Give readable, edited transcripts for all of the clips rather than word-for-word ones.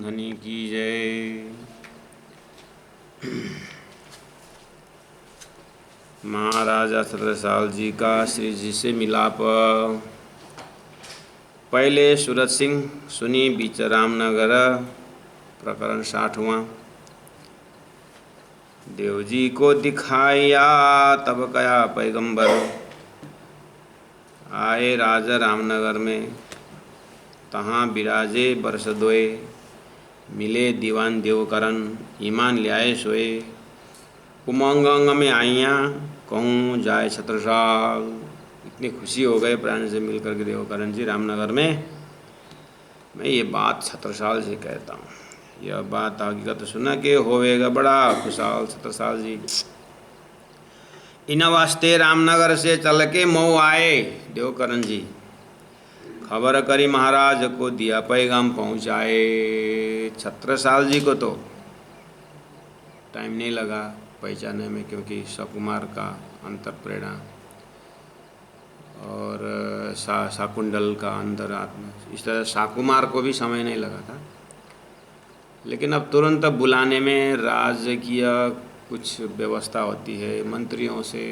धनी की जय। महाराजा छत्रसाल जी का श्री जी से मिलाप। पहले सूरत सिंह सुनी बीच रामनगर। प्रकरण 60वां। देव जी को दिखाया तब कया पैगंबर, आए राजा रामनगर में तहाँ बिराजे बरस दोए, मिले दीवान देवकरण ईमान ल्याए सोए। उमंग अंग में आइया कहूँ जाए छत्रसाल, इतनी खुशी हो गए प्राण से मिलकर के देवकरण जी रामनगर में। मैं ये बात छत्रसाल से कहता हूँ, यह बात हकीकत सुना के होवेगा बड़ा खुशहाल छत्रसाल जी। इन वास्ते रामनगर से चल के मऊ आए देवकरण जी, खबर करी महाराज को दिया पैगाम पहुँचाए। छत्रसाल जी को तो टाइम नहीं लगा पहचाने में, क्योंकि सकुमार का अंतर्प्रेरणा और शाकुंडल का अंतरात्मा, इस तरह शाकुमार को भी समय नहीं लगा था। लेकिन अब तुरंत बुलाने में राजकीय कुछ व्यवस्था होती है, मंत्रियों से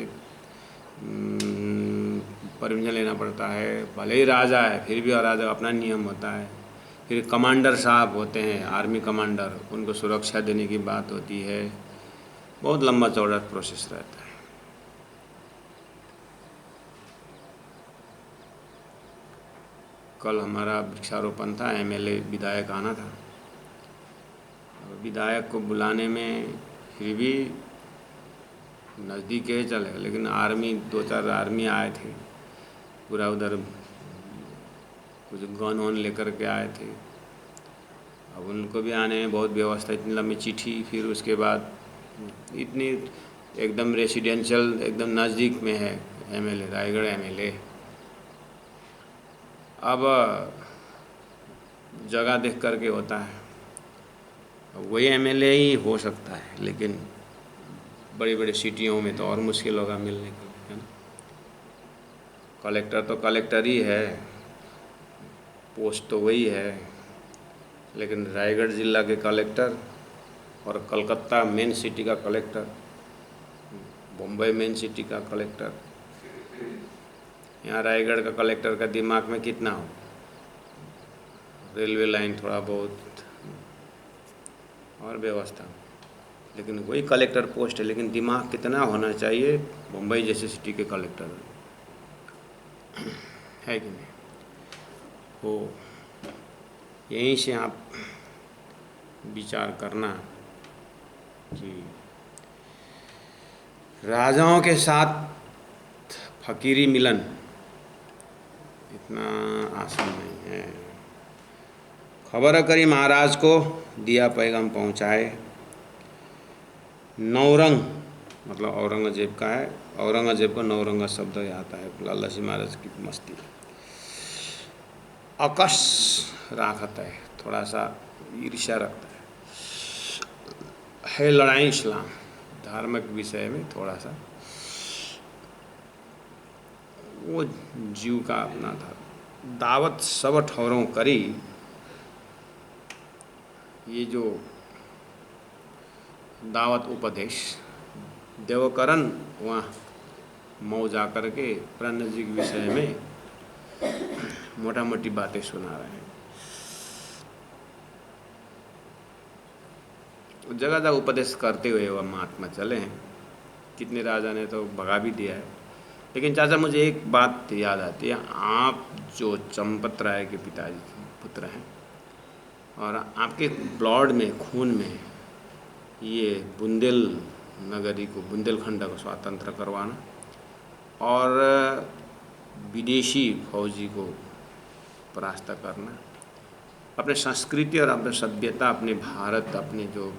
परमिशन लेना पड़ता है। भले ही राजा है फिर भी राजा अपना नियम होता है। फिर कमांडर साहब होते हैं, आर्मी कमांडर, उनको सुरक्षा देने की बात होती है। बहुत लंबा चौड़ा प्रोसेस रहता है। कल हमारा वृक्षारोपण था, एमएलए विधायक आना था। विधायक को बुलाने में फिर भी नज़दीक है चलेगा, लेकिन आर्मी 2-4 आर्मी आए थे, पूरा उधर कुछ गन वन लेकर के आए थे। अब उनको भी आने में बहुत व्यवस्था, इतनी लंबी चिट्ठी, फिर उसके बाद इतनी एकदम रेसिडेंशियल एकदम नज़दीक में है एमएलए, रायगढ़ एमएलए। अब जगह देख करके होता है, वही एमएलए ही हो सकता है, लेकिन बड़ी बड़ी सिटियों में तो और मुश्किल होगा मिलने के लिए, है ना। कलेक्टर तो कलेक्टर ही है, पोस्ट तो वही है, लेकिन रायगढ़ जिला के कलेक्टर और कलकत्ता मेन सिटी का कलेक्टर, बम्बई मेन सिटी का कलेक्टर, यहाँ रायगढ़ का कलेक्टर का दिमाग में कितना हो, रेलवे लाइन थोड़ा बहुत और व्यवस्था, लेकिन वही कलेक्टर पोस्ट है, लेकिन दिमाग कितना होना चाहिए मुंबई जैसे सिटी के कलेक्टर है कि नहीं हो। यहीं से आप विचार करना कि राजाओं के साथ फकीरी मिलन इतना आसान नहीं है। खबर करी महाराज को दिया पैगाम पहुँचाए। नौरंग मतलब औरंगजेब का है, औरंगजेब को नौरंग शब्द आता है, लाला जी महाराज की मस्ती। अकस राखता है, थोड़ा सा ईर्ष्या रखता है लड़ाई इस्लाम धार्मिक विषय में थोड़ा सा वो जीव का अपना था। दावत सब ठौरों करी, ये जो दावत उपदेश देवकरण वहाँ मऊ जा कर के प्राण जी के विषय में मोटा मोटी बातें सुना रहे हैं। जगह जगह उपदेश करते हुए वह महात्मा चले हैं। कितने राजा ने तो भगा भी दिया है। लेकिन चाचा मुझे एक बात याद आती है, आप जो चंपत राय के पिताजी के पुत्र हैं और आपके ब्लड में खून में ये बुंदेल नगरी को, बुंदेलखंड को स्वतंत्र करवाना और विदेशी फौजी को परास्त करना, अपने संस्कृति और अपने सभ्यता, अपने भारत, अपने जो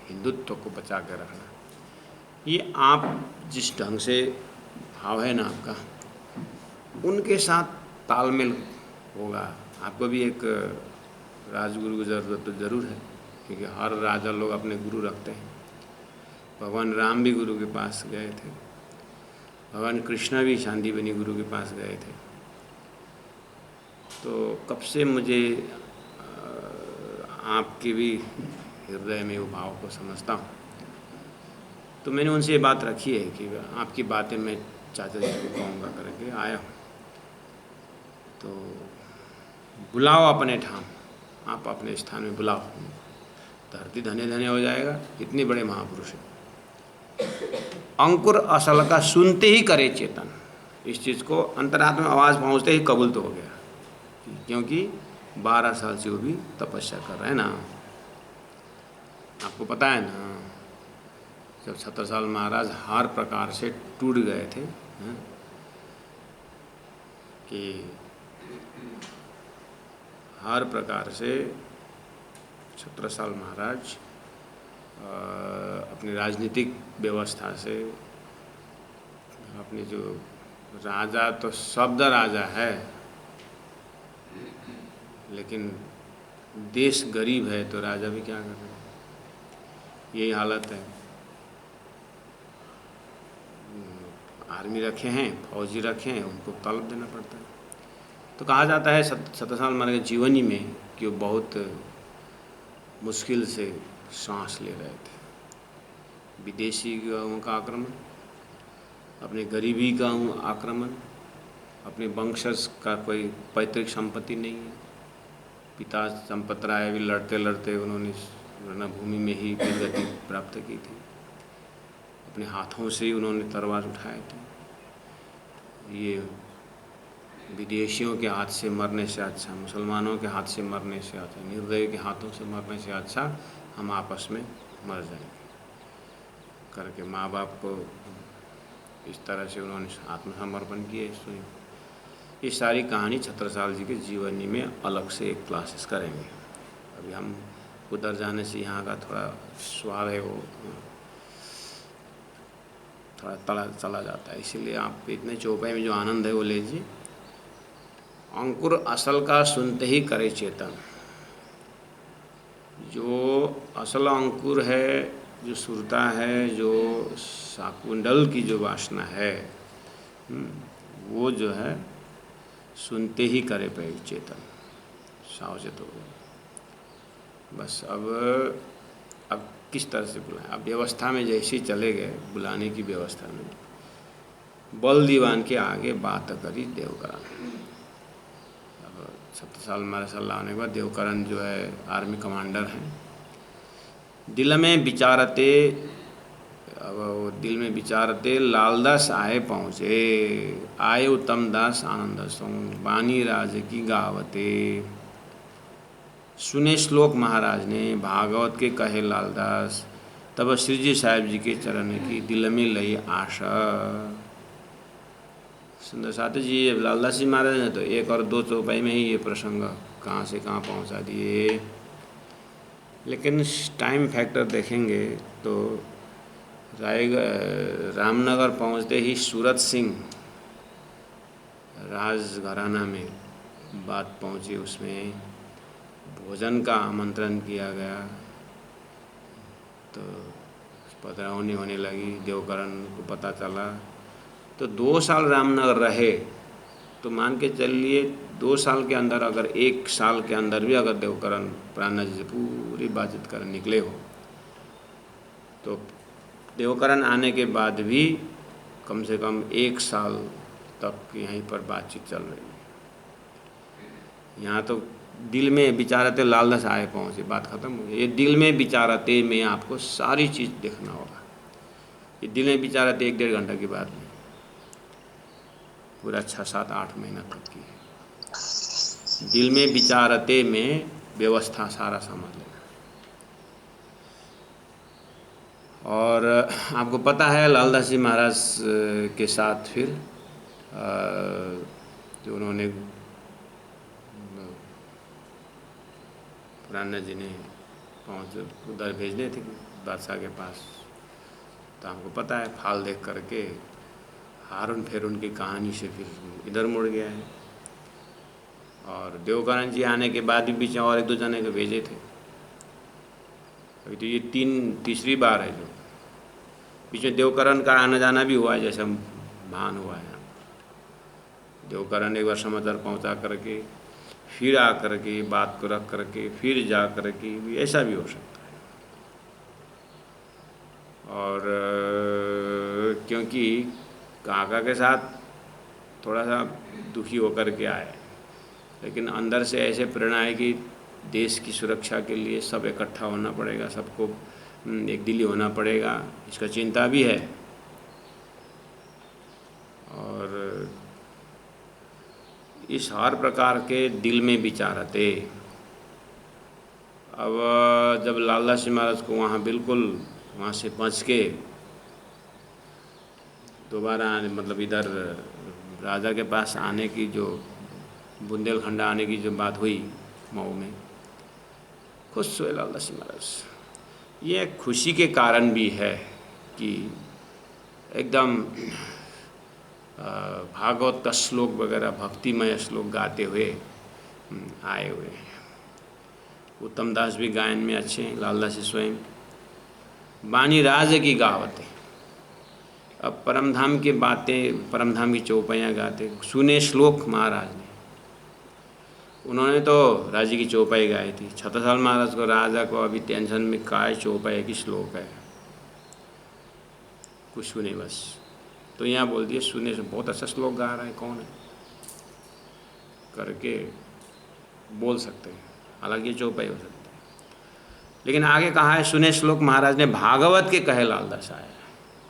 हिंदुत्व को बचा के रखना, ये आप जिस ढंग से भाव है ना आपका, उनके साथ तालमेल होगा। आपको भी एक राजगुरु की ज़रूरत तो ज़रूर है, क्योंकि हर राजा लोग अपने गुरु रखते हैं। भगवान राम भी गुरु के पास गए थे, भगवान कृष्ण भी शांतिबनी गुरु के पास गए थे। तो कब से मुझे आपके भी हृदय में वो भाव को समझता हूँ। तो मैंने उनसे ये बात रखी है कि आपकी बातें मैं चाचा जी को कहूँगा करके आया हूँ। तो बुलाओ अपने ठाम, आप अपने स्थान में बुलाओ, धरती धन्य धन्य हो जाएगा। इतने बड़े महापुरुष हैं। अंकुर असल का सुनते ही करे चेतन, इस चीज़ को अंतरात्मा आवाज़ पहुँचते ही कबूल तो हो गया, क्योंकि 12 साल से वो भी तपस्या कर रहे हैं ना। आपको पता है ना, जब छत्रसाल महाराज हर प्रकार से टूट गए थे कि हर प्रकार से छत्रसाल महाराज अपनी राजनीतिक व्यवस्था से, अपने जो राजा तो शब्द राजा है, लेकिन देश गरीब है तो राजा भी क्या करे, यही हालत है। आर्मी रखे हैं, फौजी रखे हैं, उनको तलब देना पड़ता है। तो कहा जाता है छत्रसाल महाराज के जीवनी में कि वो बहुत मुश्किल से सांस ले रहे थे। विदेशी का आक्रमण, अपने गरीबी का आक्रमण, अपने वंशज का कोई पैतृक संपत्ति नहीं है। पिता चंपत राय भी लड़ते लड़ते उन्होंने रणभूमि में ही वीरगति प्राप्त की थी। अपने हाथों से ही उन्होंने तलवार उठाए थे। ये विदेशियों के हाथ से मरने से अच्छा, मुसलमानों के हाथ से मरने से अच्छा, निर्दयी के हाथों से मरने से अच्छा हम आपस में मर जाएंगे करके माँ बाप को इस तरह से उन्होंने आत्मसमर्पण किए। ये सारी कहानी छत्रसाल जी के जीवनी में अलग से एक क्लासेस करेंगे। अभी हम उधर जाने से यहाँ का थोड़ा स्वाद है वो थोड़ा तला चला जाता है, इसीलिए आप इतने चौपाई में जो आनंद है वो लीजिए। अंकुर असल का सुनते ही करे चेतन, जो असल अंकुर है, जो सुरता है, जो शाकुंडल की जो वासना है, वो जो है सुनते ही करे पे चेतन, सावचेत हो गए। बस अब किस तरह से बुलाएं। अब व्यवस्था में जैसे चले गए, बुलाने की व्यवस्था में बल दीवान के आगे बात करी देवकरण। अब छत्रसाल महाराज सलाह होने के बाद देवकरण जो है आर्मी कमांडर हैं। दिल में विचारते, अब वो दिल में विचारते लालदास आए पहुँचे, आए उत्तम दास आनंद संग, बानी राज की गावते। सुने श्लोक महाराज ने भागवत के कहे लालदास, तब श्री जी साहिब जी के चरण की दिल में लई आशा। सुंदर साथी जी, लालदास जी महाराज ने तो 1 और 2 चौपाई में ही ये प्रसंग कहाँ से कहाँ पहुँचा दिए। लेकिन टाइम फैक्टर देखेंगे तो रामनगर पहुँचते ही सूरत सिंह राजघराना में बात पहुँची, उसमें भोजन का आमंत्रण किया गया। तो पधरावनी होने लगी, देवकरण को पता चला। तो 2 साल रामनगर रहे, तो मान के चलिए 2 साल के अंदर, अगर 1 साल के अंदर भी अगर देवकरण प्राणा जी से पूरी बातचीत कर निकले हो, तो देवकरण आने के बाद भी कम से कम 1 साल तक यहीं पर बातचीत चल रही है। यहाँ तो दिल में विचारते लालदास आए पहुँचे, बात खत्म हो गई। ये दिल में विचारते में आपको सारी चीज़ देखना होगा। ये दिल में विचारते 1-1.5 घंटा की बात नहीं, पूरा 6, 7, 8 महीना तक की है। दिल में विचारते में व्यवस्था सारा समझ लेना। और आपको पता है लालदास जी महाराज के साथ फिर जो उन्होंने पुराना जी ने पहुँच उधर भेजने थे बादशाह के पास, तो हमको पता है फाल देख करके हारून फेरून की कहानी से फिर इधर मुड़ गया है। और देवकरण जी आने के बाद भी बीच में और 1-2 जने को भेजे थे। अभी तो ये तीसरी बार है जो बीच में देवकरण का आना जाना भी हुआ है, जैसे महान हुआ है। देवकरण एक बार समाचार पहुंचा करके फिर आ कर के बात को रख करके फिर जा कर के भी ऐसा भी हो सकता है। और क्योंकि काका के साथ थोड़ा सा दुखी होकर के आए, लेकिन अंदर से ऐसे प्रेरणा है कि देश की सुरक्षा के लिए सब इकट्ठा होना पड़ेगा, सबको एक दिली होना पड़ेगा, इसका चिंता भी है। और इस हर प्रकार के दिल में विचार थे। अब जब लाला सिंह महाराज को वहाँ बिल्कुल वहाँ से बच के दोबारा मतलब इधर राजा के पास आने की जो बुंदेलखंड आने की जो बात हुई मऊ में, खुश हुए लाला सिंह महाराज। ये खुशी के कारण भी है कि एकदम भागवत का श्लोक वगैरह भक्तिमय श्लोक गाते हुए आए हुए हैं। उत्तम दास भी गायन में अच्छे हैं, लाला से स्वयं बानी राज की गावत है। अब परमधाम की बातें, परमधाम की चौपाइयाँ गाते, सुने श्लोक महाराज ने। उन्होंने तो राजी की चौपाई गाई थी। छत्रसाल महाराज को, राजा को अभी टेंशन में काय चौपाई की श्लोक है, कुछ सुने बस। तो यहाँ बोल दिए सुने से बहुत अच्छा श्लोक गा रहा है, कौन है करके बोल सकते हैं, हालांकि चौपाई हो सकती है। लेकिन आगे कहा है सुने श्लोक महाराज ने भागवत के कहे लालदास आया।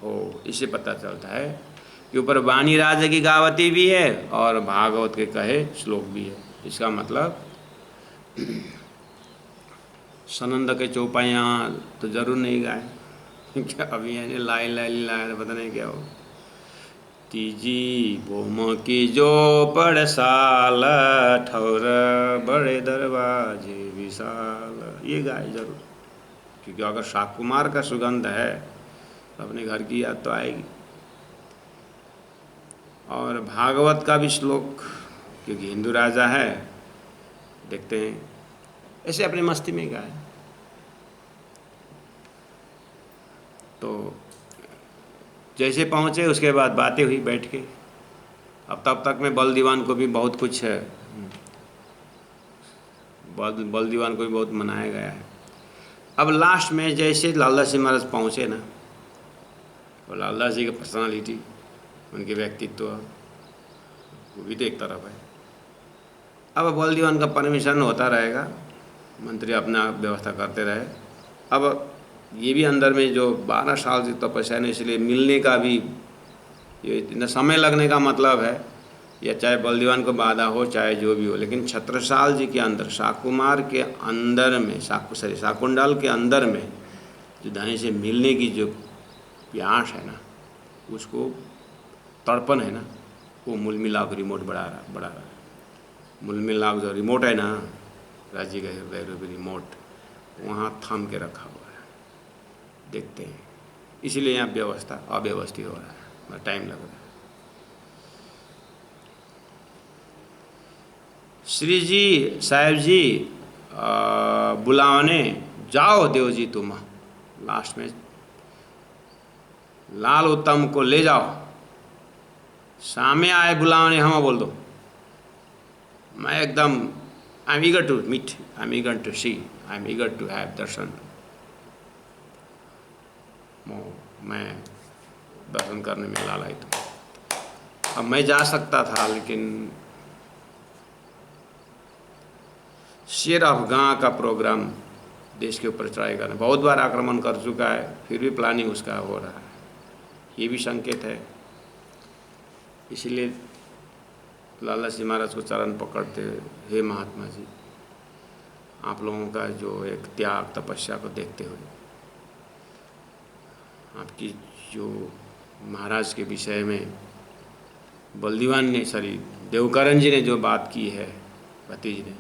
ओ, इससे पता चलता है कि ऊपर वाणी राज की गावती भी है और भागवत के कहे श्लोक भी है। इसका मतलब सनंद के चौपाइयाँ तो जरूर नहीं गाए क्या अभी यानी लाई लाई लाए पता नहीं क्या हो। तीजी बोम की जो पड़साल ठौर बड़े दरवाजे विशाल, ये गाए जरूर, क्योंकि अगर शाकुमार का सुगंध है तो अपने घर की याद तो आएगी। और भागवत का भी श्लोक, क्योंकि हिंदू राजा है, देखते हैं ऐसे अपनी मस्ती में गाए। तो जैसे पहुँचे उसके बाद बातें हुई बैठ के। अब तब तक में बल दीवान को भी बहुत कुछ है, बल दीवान को भी बहुत मनाया गया है। अब लास्ट में जैसे लाला सिंह महाराज पहुँचे ना, और लाला जी की पर्सनालिटी, उनके व्यक्तित्व, वो भी तो एक तरफ है। अब बल दीवान का परमिशन होता रहेगा, मंत्री अपना व्यवस्था करते रहे। अब ये भी अंदर में जो 12 साल से तपस्या ने, इसलिए मिलने का भी ये इतना समय लगने का मतलब है, या चाहे बलदीवान को बाधा हो चाहे जो भी हो, लेकिन छत्रसाल जी के अंदर, शाकुमार के अंदर में, शाकुंडाल के अंदर में जो धनी से मिलने की जो प्यास है ना, उसको तड़पन है ना, वो मूल मिलाप रिमोट बढ़ा रहा है। मूल मिलाप जो रिमोट है ना, राज्य का हृदय रूपी रिमोट, वहाँ थाम के रखा हुआ है, देखते हैं। इसीलिए यहाँ व्यवस्था अव्यवस्थित हो रहा है, टाइम लग रहा है। श्री जी साहेब जी बुलाने जाओ देव जी तुम, लास्ट में लाल उत्तम को ले जाओ, सामने आए बुलाने, हम बोल दो मैं एकदम I am eager to meet, I am eager to see, I am eager to have darshan. मैं दर्शन करने में लालायित हूँ। अब मैं जा सकता था, लेकिन शेर अफगान का प्रोग्राम देश के ऊपर चढ़ाई करना, बहुत बार आक्रमण कर चुका है, फिर भी प्लानिंग उसका हो रहा है, ये भी संकेत है। इसलिए लाला सिंह महाराज को चरण पकड़ते, हे महात्मा जी, आप लोगों का जो एक त्याग तपस्या को देखते हुए, आपकी जो महाराज के विषय में बलदीवान ने, सॉरी देवकरण जी ने जो बात की है भतीज ने,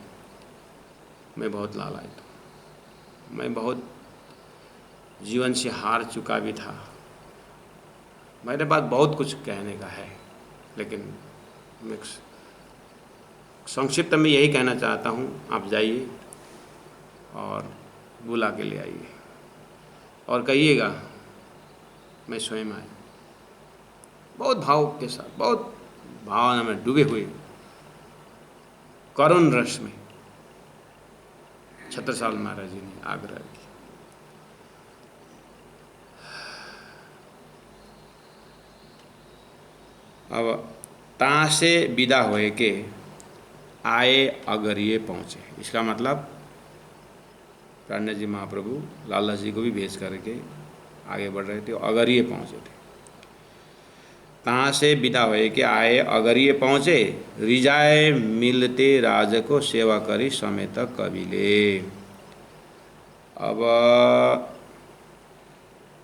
मैं बहुत लालायित हूँ। मैं बहुत जीवन से हार चुका भी था, मेरे पास बहुत कुछ कहने का है, लेकिन मैं संक्षिप्त में यही कहना चाहता हूँ, आप जाइए और बुला के ले आइए और कहिएगा मैं स्वयं आया। बहुत भाव के साथ, बहुत भावना में डूबे हुए करुण रस में छत्रसाल महाराज जी ने आग्रह किया। अब ता से विदा होए के आए अगरिये पहुँचे, इसका मतलब प्राणनाथ जी महाप्रभु लाला जी को भी भेज करके आगे बढ़ रहे थे, अगरिये पहुँचे थे। तहाँ से विदा होए के आए अगरिये पहुँचे, रिजाए मिलते राज को सेवा करी समेत कबीले। अब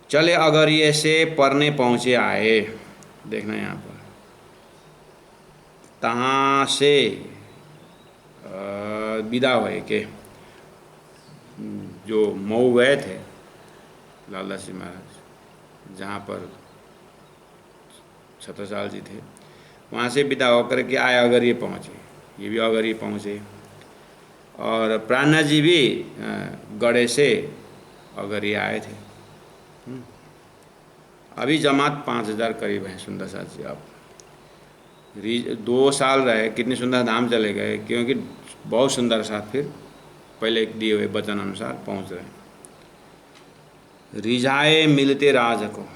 चले अगरिये से परने पहुँचे आए, देखना यहाँ पर, तहाँ से विदा हुए के जो मऊ गए थे लाला जी महाराज, जहाँ पर छत्रसाल जी थे, वहाँ से विदा होकर के आए अगरिये पहुँचे, ये भी अगरिये पहुँचे। और प्राणनाथ जी भी गढ़े से अगरिये आए थे। अभी जमात 5000 करीब है सुंदर साथ जी। आप 2 साल रहे, कितने सुंदर धाम चले गए, क्योंकि बहुत सुंदर साथ फिर पहले दिए हुए वचन अनुसार पहुँच रहे। रिझाए मिलते राज को,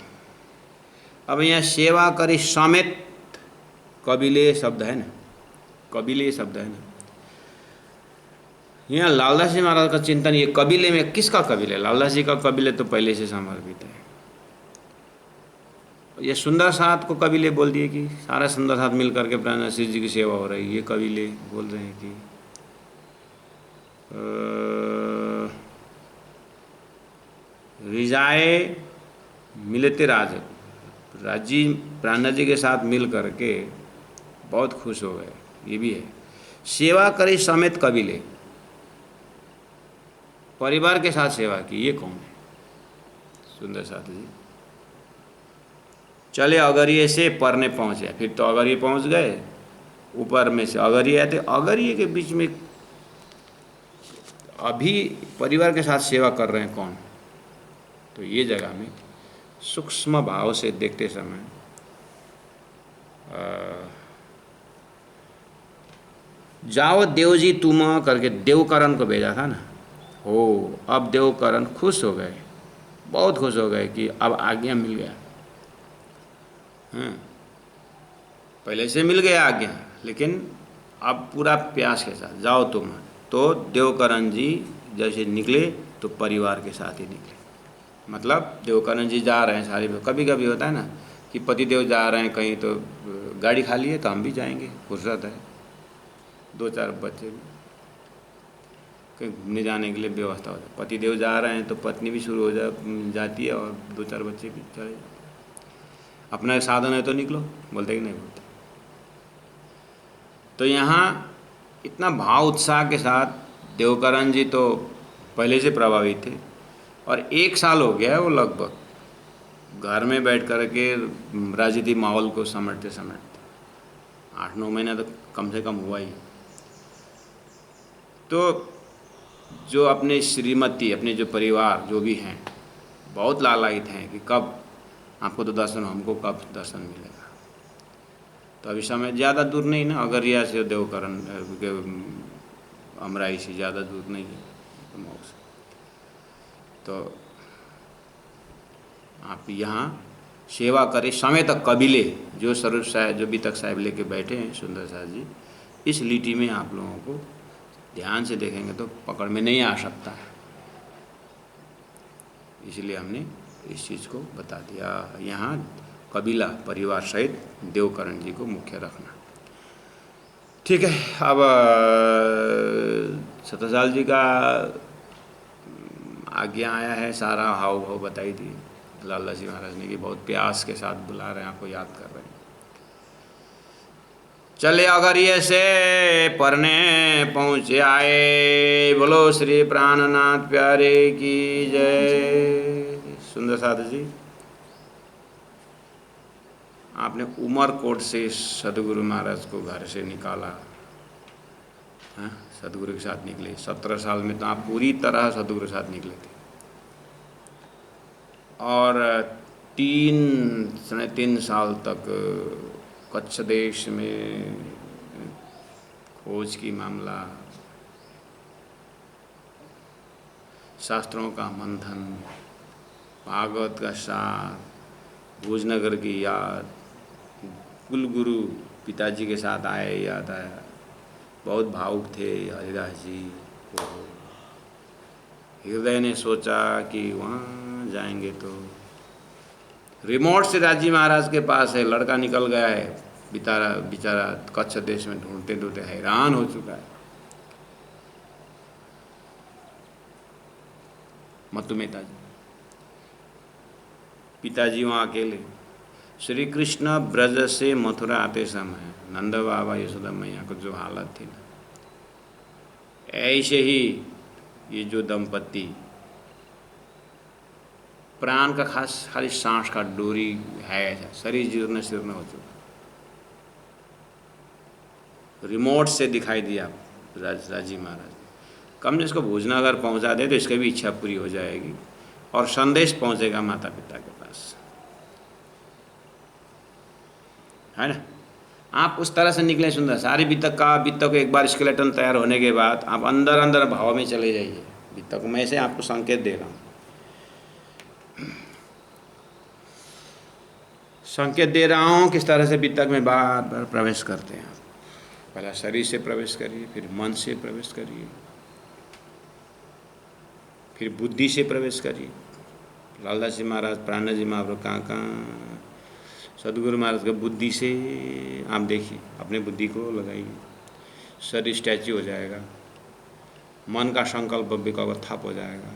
अब यहाँ सेवा करी समेत कबीले शब्द है ना, कबीले शब्द है ना, यहाँ लालदास जी महाराज का चिंतन, ये कबीले में किसका कबीले? लालदास जी का कबीले तो पहले से समर्पित है। ये सुंदर साथ को कबीले बोल दिए कि सारा सुंदर साथ मिल करके प्राणनाथ जी की सेवा हो रही है, ये कबीले बोल रहे हैं कि रिजाए मिलते राज जी प्राणनाथ जी के साथ मिल करके बहुत खुश हो गए, ये भी है। सेवा करी समेत कबीले, परिवार के साथ सेवा की, ये कौन है? सुंदर साथ जी चले अगरिये से परने पहुँचे, फिर तो अगरिये पहुँच गए, ऊपर में से अगरिये आते, अगरिये के बीच में अभी परिवार के साथ सेवा कर रहे हैं कौन? तो ये जगह में सूक्ष्म भाव से देखते समय जाओ देवजी तुम करके देवकरण को भेजा था ना, हो अब देवकरण खुश हो गए, बहुत खुश हो गए कि अब आज्ञा मिल गया। पहले से मिल गया आज्ञा, लेकिन अब पूरा प्यास के साथ जाओ तुम। तो देवकरण जी जैसे निकले तो परिवार के साथ ही निकले, मतलब देवकरण जी जा रहे हैं सारे, कभी कभी होता है ना कि पतिदेव जा रहे हैं कहीं तो गाड़ी खाली है तो हम भी जाएंगे, फुर्सत है, 2-4 बच्चे कहीं घूमने जाने के लिए व्यवस्था हो जाए, पतिदेव जा रहे हैं तो पत्नी भी शुरू हो जाती है और 2-4 बच्चे भी चले जाते हैं। अपना साधन है तो निकलो, बोलते कि नहीं बोलते। तो यहाँ इतना भाव उत्साह के साथ देवकरण जी तो पहले से प्रभावित थे, और 1 साल हो गया है वो लगभग घर में बैठ कर के राजनीतिक माहौल को समेटते 8-9 महीना तो कम से कम हुआ ही। तो जो अपने श्रीमती, अपने जो परिवार जो भी हैं, बहुत लालायित हैं कि कब आपको तो दर्शन, हमको कब दर्शन मिलेगा। तो अभी समय ज़्यादा दूर नहीं ना, अगरिया से देवकरण अमराई से ज़्यादा दूर नहीं है तो आप यहाँ सेवा करें समेत कबीले, जो स्वरूप साहब, जो बीतक साहब लेके बैठे हैं सुंदर साहब जी, इस लिटी में आप लोगों को ध्यान से देखेंगे तो पकड़ में नहीं आ सकता है, इसलिए हमने इस चीज़ को बता दिया। यहाँ कबीला परिवार सहित देवकरण जी को मुख्य रखना, ठीक है। अब छत्रसाल जी का आज्ञा आया है, सारा हाव भाव बताई दी लाला जी महाराज ने कि बहुत प्यास के साथ बुला रहे हैं, आपको याद कर रहे हैं। चले अगरिये से परने पहुँचे आए, बोलो श्री प्राणनाथ प्यारे की जय। सुंदर साध जी, आपने उमरकोट से सदगुरु महाराज को घर से निकाला, हाँ, सदगुरु के साथ निकले। 17 साल में तो आप पूरी तरह सदगुरु के साथ निकले थे, और 3-3.5 साल तक कच्छ देश में खोज की मामला, शास्त्रों का मंथन, भागवत का सार, भोजनगर की याद, कुलगुरु पिताजी के साथ आए, याद आया, बहुत भावुक थे हरिदास जी। हृदय ने सोचा कि वहाँ जाएंगे तो रिमोट से राजी महाराज के पास है, लड़का निकल गया है, बेचारा बेचारा कच्छ देश में ढूंढते ढूंढते हैरान हो चुका है। मतुमेता जी, पिताजी वहाँ अकेले। श्री कृष्ण ब्रज से मथुरा आते समय नंद बाबा यशोदा मैया को जो हालत थी ना, ऐसे ही ये जो दंपत्ति प्राण का खाली सांस का डोरी है, शरीर जीर्ण शीर्ण हो चुका। रिमोट से दिखाई दिया राजी महाराज, कम ने इसको भोजनगर पहुंचा दे तो इसकी भी इच्छा पूरी हो जाएगी और संदेश पहुंचेगा माता पिता के पास, है ना। आप उस तरह से निकले सुंदर, सारी वितक का वितक को एक बार स्केलेटन तैयार होने के बाद आप अंदर अंदर भाव में चले जाइए। वितक मैं ऐसे आपको संकेत दे रहा हूँ, संकेत दे रहा हूँ किस तरह से वितक में बार बार प्रवेश करते हैं। पहला शरीर से प्रवेश करिए, फिर मन से प्रवेश करिए, फिर बुद्धि से प्रवेश करिए। लालदास जी महाराज, प्राणनाथ जी महाराज कहाँ सदगुरु महाराज का बुद्धि से आप देखिए, अपने बुद्धि को लगाइए, शरीर स्टैच्यू हो जाएगा, मन का संकल्प विकथाप हो जाएगा,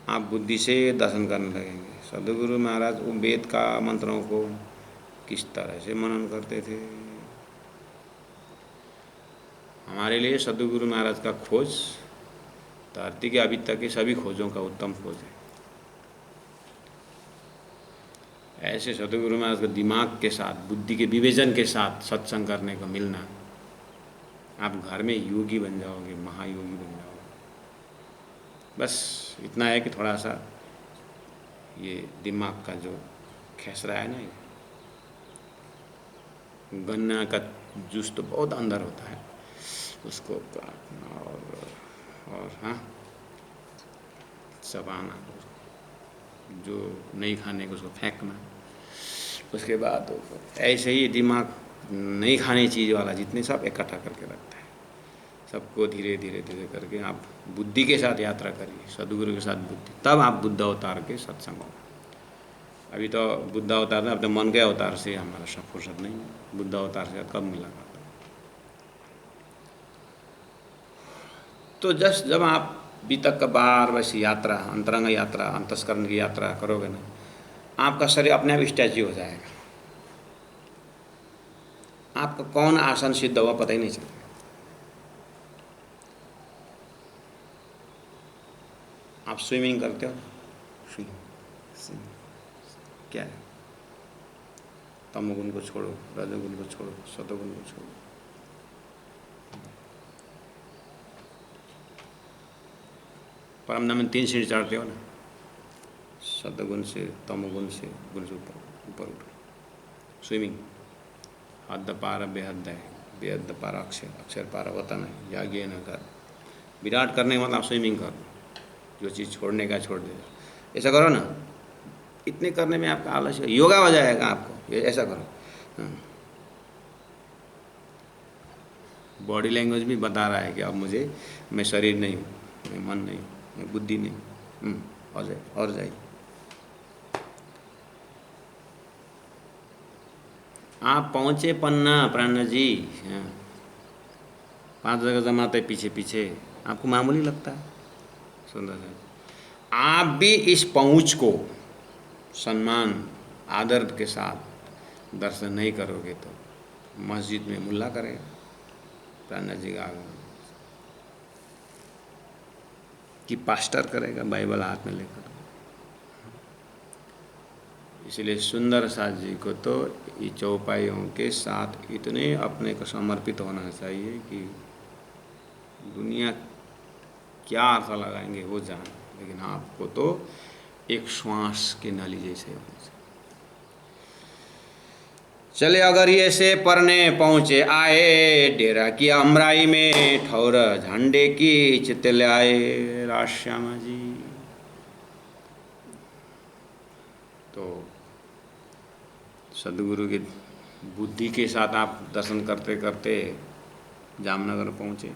आप बुद्धि से दर्शन करने लगेंगे। सदगुरु महाराज वो वेद का मंत्रों को किस तरह से मनन करते थे। हमारे लिए सदगुरु महाराज का खोज धरती के अभी तक की सभी खोजों का उत्तम खोज है। ऐसे सदगुरु महाराज के दिमाग के साथ, बुद्धि के विवेचन के साथ सत्संग करने को मिलना, आप घर में योगी बन जाओगे, महायोगी बन जाओगे। बस इतना है कि थोड़ा सा ये दिमाग का जो खेसरा है ना, ये गन्ना का जूस तो बहुत अंदर होता है, उसको काटना और हाँ चबाना, जो नहीं खाने को उसको फेंकना। उसके बाद ऐसे ही दिमाग नहीं खाने चीज़ वाला जितने सब इकट्ठा करके रखता है, सबको धीरे धीरे धीरे करके आप बुद्धि के साथ यात्रा करिए, सदगुरु के साथ बुद्धि, तब आप बुद्ध अवतार के सत्संग होगा। अभी तो बुद्ध अवतार ने अपने मन के अवतार से हमारा सब फुर्सत नहीं है, बुद्ध अवतार से कब मिला। तो जब आप बीतक का बार वैसी यात्रा, अंतरंग यात्रा, अंतस्करण की यात्रा करोगे ना, आपका शरीर अपने आप स्टैच्यू हो जाएगा। आपका कौन आसन सिद्ध हुआ पता ही नहीं चलेगा। आप स्विमिंग करते हो, स्विमिंग क्या है, तमोगुण को छोड़ो, रजोगुण को छोड़ो, सतोगुण को छोड़ो। परम धाम में 3 सीढ़ी चढ़ते हो ना, सतगुण से, तमोगुण से, गुण से ऊपर उठो। स्विमिंग, हद पार बेहद है, बेहद पार अक्षर, अक्षर पार वतन है, याज्ञ न कर। विराट करने के बाद आप स्विमिंग करो, जो चीज़ छोड़ने का छोड़ दे। ऐसा करो ना, इतने करने में आपका आलस्य योगा हो जाएगा आपको, ये ऐसा करो। बॉडी लैंग्वेज भी बता रहा है कि अब मुझे, मैं शरीर नहीं हूँ, मैं मन नहीं हूँ, मैं बुद्धि नहीं। और जाइए। आप पहुँचे पन्ना प्राणनाथ जी, 5 जगह जमाते पीछे पीछे, आपको मामूली लगता है। सुंदर है, आप भी इस पहुँच को सम्मान आदर के साथ दर्शन नहीं करोगे तो मस्जिद में मुल्ला करेगा प्राणनाथ जी का आगमन, कि पास्टर करेगा बाइबल हाथ में लेकर। इसलिए सुंदर साथ जी को तो ये चौपाइयों के साथ इतने अपने को समर्पित होना चाहिए कि दुनिया क्या अर्थ लगाएंगे वो जान, लेकिन आपको तो एक श्वास की नली जैसे होना चाहिए। चले अगर ये से परने पहुँचे आए, डेरा की अमराई में ठौर झंडे की चितल आए। राश्यामा जी। तो सदगुरु की बुद्धि के साथ आप दर्शन करते करते जामनगर पहुँचे।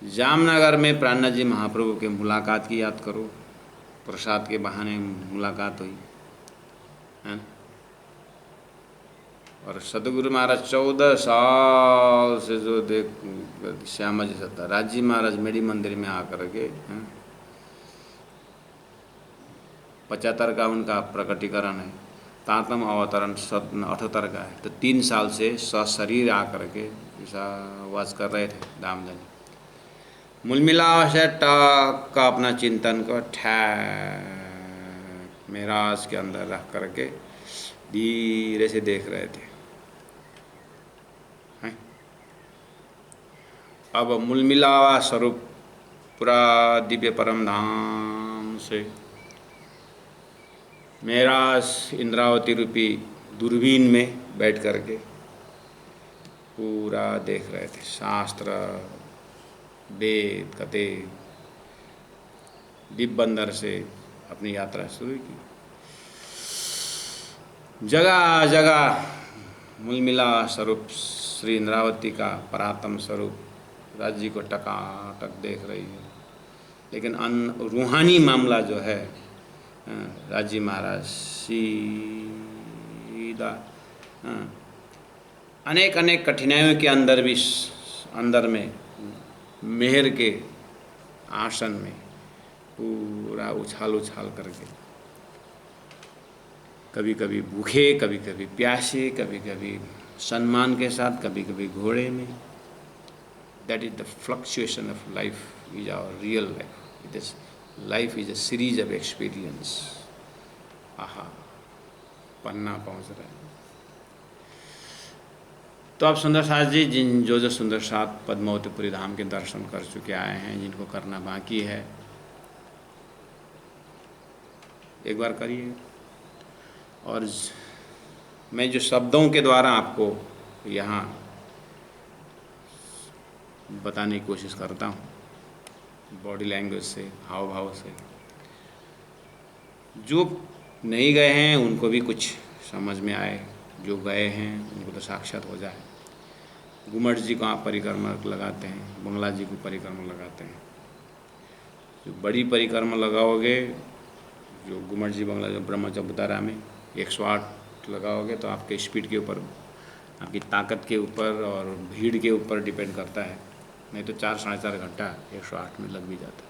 जामनगर में प्राणनाथ जी महाप्रभु के मुलाकात की याद करो, प्रसाद के बहाने मुलाकात हुई है। और सदगुरु महाराज 14 साल से जो देख श्यामा जी सत्ता राज जी महाराज मेरी मंदिर में आकर के 75 का उनका प्रकटीकरण है, तातम अवतरण 78 का है। तो 3 साल से सशरीर आकर के ऐसा वास कर रहे थे दामदनी। मूल मिलाव से टक का अपना चिंतन को ठैक मेराज के अंदर रख करके धीरे से देख रहे थे। अब मूल मिलावा स्वरूप पूरा दिव्य परम धाम से मेराज इंद्रावती रूपी दूरबीन में बैठ करके पूरा देख रहे थे। शास्त्र वेद कथे दीप बंदर से अपनी यात्रा शुरू की। जगह जगह मूलमिला स्वरूप श्री इंद्रावती का परात्म स्वरूप राज्य जी को टकाटक देख रही है। लेकिन रूहानी मामला जो है राज्य महाराज सीधा अनेक अनेक कठिनाइयों के अंदर भी अंदर में मेहर के आसन में पूरा उछाल उछाल करके कभी कभी भूखे, कभी कभी प्यासे, कभी कभी सम्मान के साथ, कभी कभी घोड़े में। That is the fluctuation of life is our real life. It is life is a series of experience. Aha, पन्ना पहुंच रहा है। तो अब सुंदर साथ जी जो सुंदर साथ पद्मावतीपुरी धाम के दर्शन कर चुके आए हैं, जिनको करना बाकी है एक बार करिए। और मैं जो शब्दों के द्वारा आपको यहाँ बताने की कोशिश करता हूँ, बॉडी लैंग्वेज से, हाव भाव से, जो नहीं गए हैं उनको भी कुछ समझ में आए, जो गए हैं उनको तो साक्षात हो जाए। घुमट जी को आप परिक्रमा लगाते हैं, बंगला जी को परिक्रमा लगाते हैं। जो बड़ी परिक्रमा लगाओगे, जो घुमट जी बंगला जो ब्रह्मचबुतारा में 108 लगाओगे तो आपके स्पीड के ऊपर, आपकी ताकत के ऊपर और भीड़ के ऊपर डिपेंड करता है। नहीं तो 4 साढ़े 4 घंटा 108 में लग भी जाता है।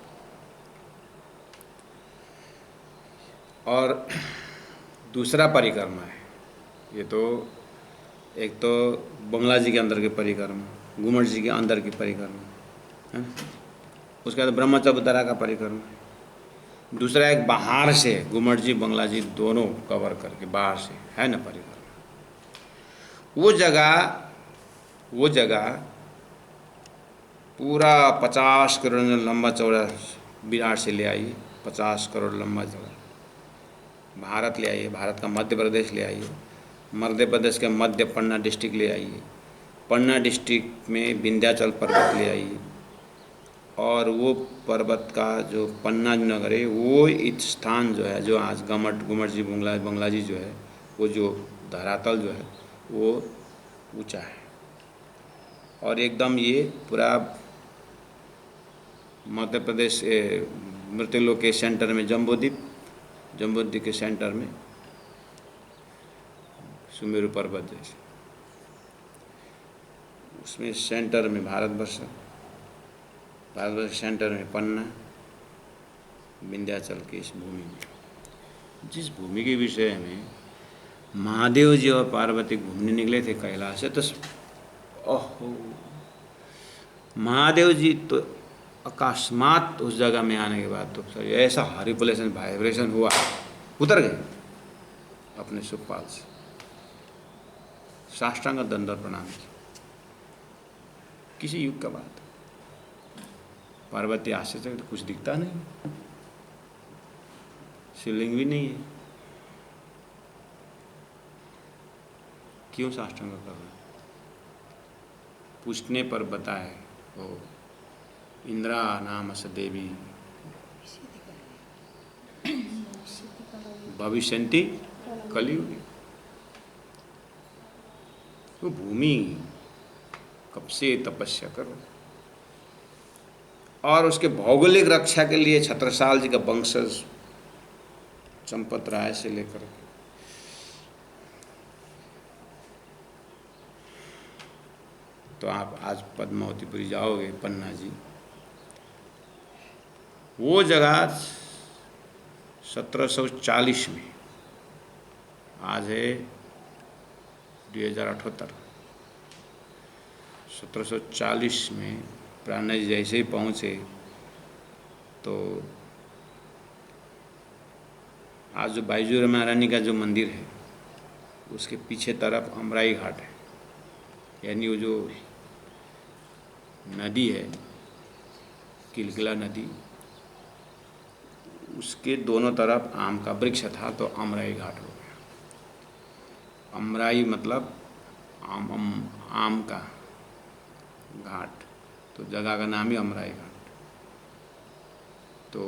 और दूसरा परिक्रमा है, ये तो एक तो बंगला जी के अंदर की परिक्रमा, घुमट जी के अंदर की परिक्रमा है ना, उसके बाद ब्रह्मचबुतारा का परिक्रमा। दूसरा एक बाहर से, घुमट जी बंगला जी दोनों कवर करके बाहर से है ना परिक्रमा। वो जगह पूरा 50 करोड़ लंबा चौड़ा विराट से ले आइए, 50 करोड़ लंबा चौड़ा भारत ले आइए, भारत का मध्य प्रदेश ले आइए, मध्य प्रदेश के मध्य पन्ना डिस्ट्रिक्ट ले आइए, पन्ना डिस्ट्रिक्ट में विंध्याचल पर्वत ले आइए, और वो पर्वत का जो पन्ना नगर है, वो स्थान जो है, जो आज घुमट जी बंगला जी जो है, वो जो धरातल जो है वो ऊंचा है। और एकदम ये पूरा मध्य प्रदेश मृत्युलोक के सेंटर में जम्बूद्वीप के सेंटर में सुमेरु पर्वत जैसे, उसमें सेंटर में भारतवर्ष सेंटर में पन्ना, विंध्याचल की इस भूमि में, जिस भूमि के विषय में महादेव जी और पार्वती घूमने निकले थे कैलाश से, तो ओहो, महादेव जी तो अकस्मात उस जगह में आने के बाद तो ऐसा हारिपुलेशन वाइब्रेशन हुआ, उतर गए अपने सुखपाल से, साष्टांग दंडवत प्रणाम किया। किसी युग का बात, पार्वती आश्चर्य तो कुछ दिखता नहीं, शिवलिंग भी नहीं है, क्यों साष्टांग कर रहे हैं? पूछने पर बताए ओ इंद्रा नाम स देवी भविष्यन्ति कलियुगी। तो भूमि कब से तपस्या करो, और उसके भौगोलिक रक्षा के लिए छत्रसाल जी का वंशज चंपत राय से लेकर तो आप आज पद्मावतीपुरी जाओगे पन्ना जी, वो जगह 1740 में, आज है 2078, 1740 में प्राणा जी जैसे ही पहुँचे तो आज जो बाईजू महारानी का जो मंदिर है उसके पीछे तरफ अमराई घाट है, यानी वो जो नदी है किलकिला नदी, उसके दोनों तरफ आम का वृक्ष था तो अमराई घाट हो गया। अमराई मतलब आम का घाट, तो जगह का नाम ही अमराई घाट। तो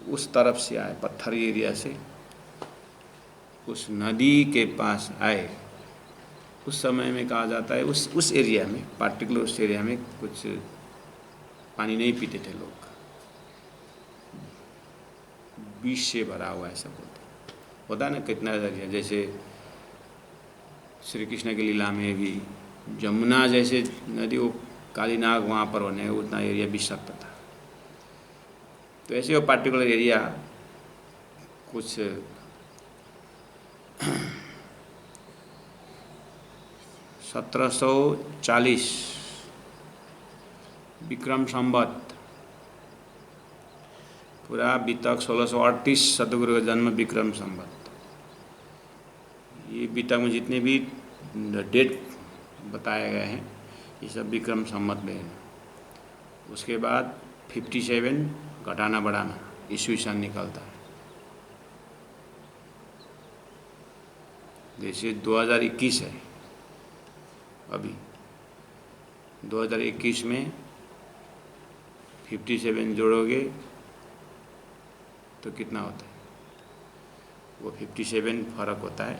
उस तरफ से आए, पत्थर एरिया से उस नदी के पास आए। उस समय में कहा जाता है उस एरिया में, पार्टिकुलर उस एरिया में कुछ पानी नहीं पीते थे लोग, विष से भरा हुआ ऐसा होता है ना। कितना एरिया, जैसे श्री कृष्ण की लीला में भी जमुना जैसे नदी, वो काली नाग वहाँ पर होने, उतना एरिया विषाक्त था। तो ऐसे वो पार्टिकुलर एरिया कुछ 1740 विक्रम संवत पूरा बीतक 1638 सतगुरु का जन्म विक्रम संवत। ये बीतक में जितने भी डेट बताए गए हैं ये सब विक्रम संवत में है। उसके बाद 57 घटाना बढ़ाना ईस्वी सन निकलता है। जैसे 2021 है, अभी 2021 में 57 जोड़ोगे तो कितना होता है? वो 57 फर्क होता है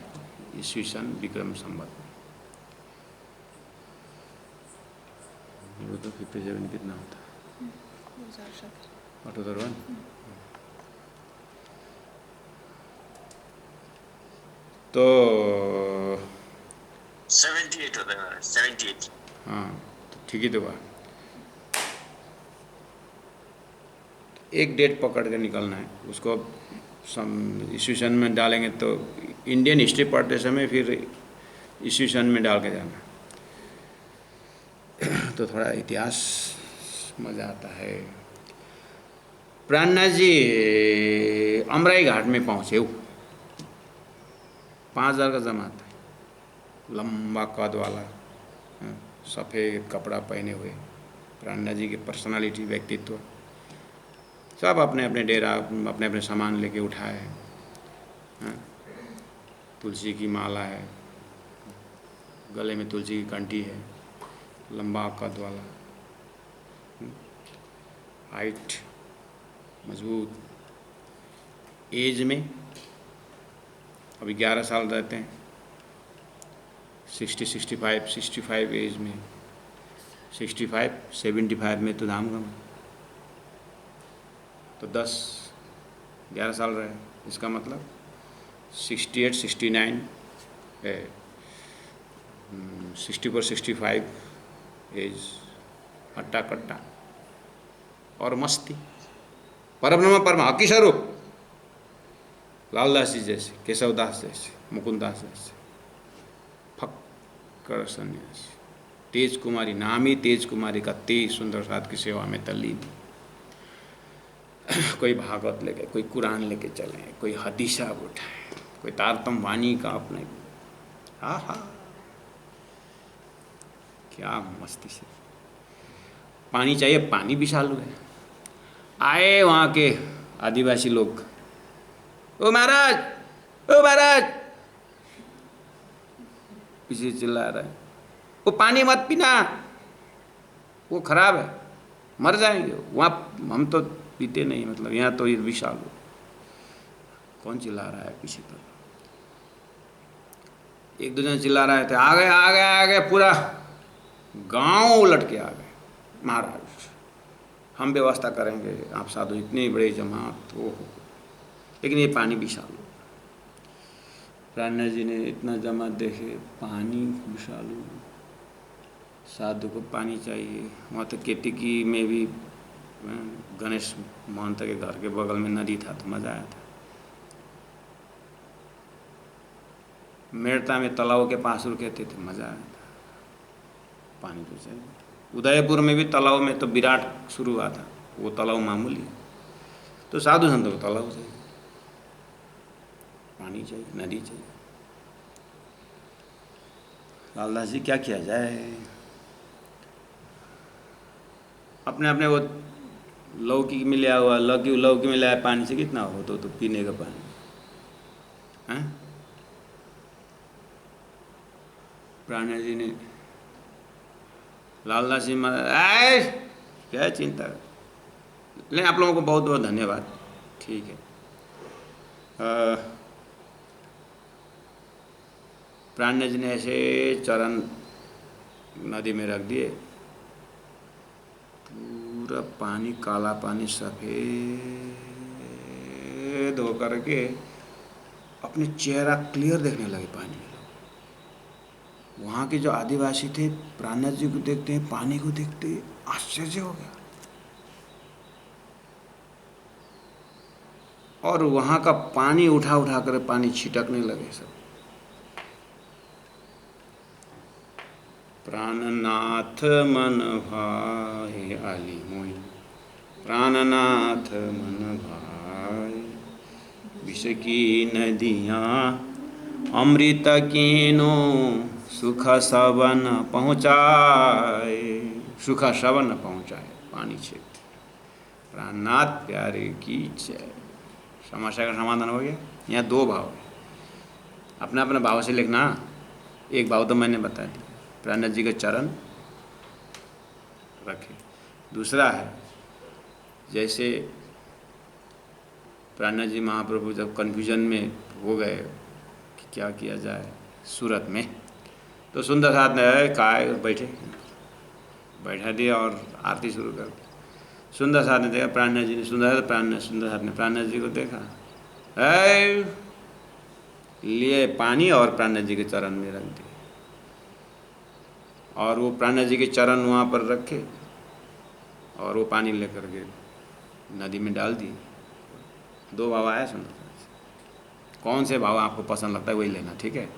ईस्वी सन विक्रम संवत में। वो तो 57 कितना होता है? 2017 तो 78 होता है, 78। हाँ तो ठीक ही तो बात। एक डेट पकड़ के निकलना है, उसको ईस्वी सन में डालेंगे तो इंडियन हिस्ट्री पढ़ते समय फिर ईस्वी सन में डाल के जाना तो थोड़ा इतिहास मज़ा आता है। प्राणनाथ जी अमराई घाट में पहुँचे, 5000 का जमात है, लंबा कद वाला, सफ़ेद कपड़ा पहने हुए प्राणनाथ जी की पर्सनालिटी, व्यक्तित्व, सब अपने अपने डेरा अपने अपने सामान लेके उठाए हैं। तुलसी की माला है, गले में तुलसी की कंठी है, लंबा कद वाला, हाइट, मजबूत, एज में अभी 11 साल रहते हैं, 65 एज में, 75 में तो धाम गम, तो 11 साल रहे, इसका मतलब 68, 69 है, 64, 65 एज, हट्टा कट्टा और मस्ती, परब्रह्म परम हकी स्वरूप, लालदास जी जैसे, केशवदास जैसे, मुकुंदास जैसे, फक्कर सन्यासी, तेज कुमारी, नामी तेज कुमारी का तेज सुंदर साथ की सेवा में तल्लीन। कोई भागवत लेके, कोई कुरान लेके चले, कोई हदीसा उठाए, कोई तारतम वाणी का अपने, आहा क्या मस्ती से। पानी चाहिए, पानी भी चालू है। आए वहाँ के आदिवासी लोग, ओ महाराज, ओ महाराज, किसी चिल्ला रहा है, वो पानी मत पीना, वो खराब है, मर जाएंगे। वहाँ हम तो पीते नहीं, मतलब यहाँ तो ये विशाल हो। कौन चिल्ला रहा है किसी पर? एक दो जन चिल्ला रहे थे, आ गए आ गए आ गए, पूरा गांव उलट के आ गए, महाराज हम व्यवस्था करेंगे, आप साधु इतनी बड़ी जमात, ओ हो। लेकिन ये पानी विशालू, प्राणनाथ जी ने इतना जमात देखे, पानी विशालू, साधु को पानी चाहिए। वहाँ तो केतकी में भी गणेश महंत के घर के बगल में नदी था, तो मज़ा आया था। मेड़ता में तालाब के पास रुके थे, तो मज़ा आया था। पानी तो चाहिए। उदयपुर में भी तालाब में तो विराट शुरू हुआ था, वो तालाब मामूली है। तो साधु संतों को तालाब चाहिए, पानी चाहिए, नदी चाहिए। लालदास जी क्या किया जाए, अपने अपने वो लौकी में लिया हुआ, लौकी में लिया पानी से कितना हो तो पीने का पानी है। प्राणनाथ जी ने लालदास जी महाराज क्या चिंता, ले आप लोगों को बहुत बहुत धन्यवाद, ठीक है। प्राणनाथ जी ने ऐसे चरण नदी में रख दिए, पूरा पानी, काला पानी सफ़ेद होकर के अपने चेहरा क्लियर देखने लगे पानी में। वहाँ के जो आदिवासी थे प्राणनाथ जी को देखते हैं, पानी को देखते हैं, आश्चर्य हो गया। और वहाँ का पानी उठा उठा कर पानी छिटकने लगे सब। प्राणनाथ मन भाए आली मोई, प्राणनाथ मन भाए, विष की नदियाँ अमृत कीनो, सुख सवन पहुँचाए, सुख सवन पहुँचाए, पानी क्षेत्र। प्राणनाथ प्यारे की जय। समस्या का समाधान हो गया। यहाँ दो भाव है, अपना अपना भाव से लिखना। एक भाव तो मैंने बता दिया, प्राणनाथ जी के चरण रखे। दूसरा है, जैसे प्राणनाथ जी महाप्रभु जब कन्फ्यूजन में हो गए कि क्या किया जाए सूरत में, तो सुंदर साथ ने काय बैठा दिया और आरती शुरू कर दी। सुंदर साथ ने देखा, प्राणनाथ जी ने सुंदर साथ ने प्राणनाथ जी को देखा, लिए पानी और प्राणनाथ जी के चरण में रख दिए, और वो प्राणनाथ जी के चरण वहाँ पर रखे और वो पानी लेकर के नदी में डाल दिए। दो भाव आया सुंदर साथ। कौन से भाव आपको पसंद लगता है वही लेना, ठीक है।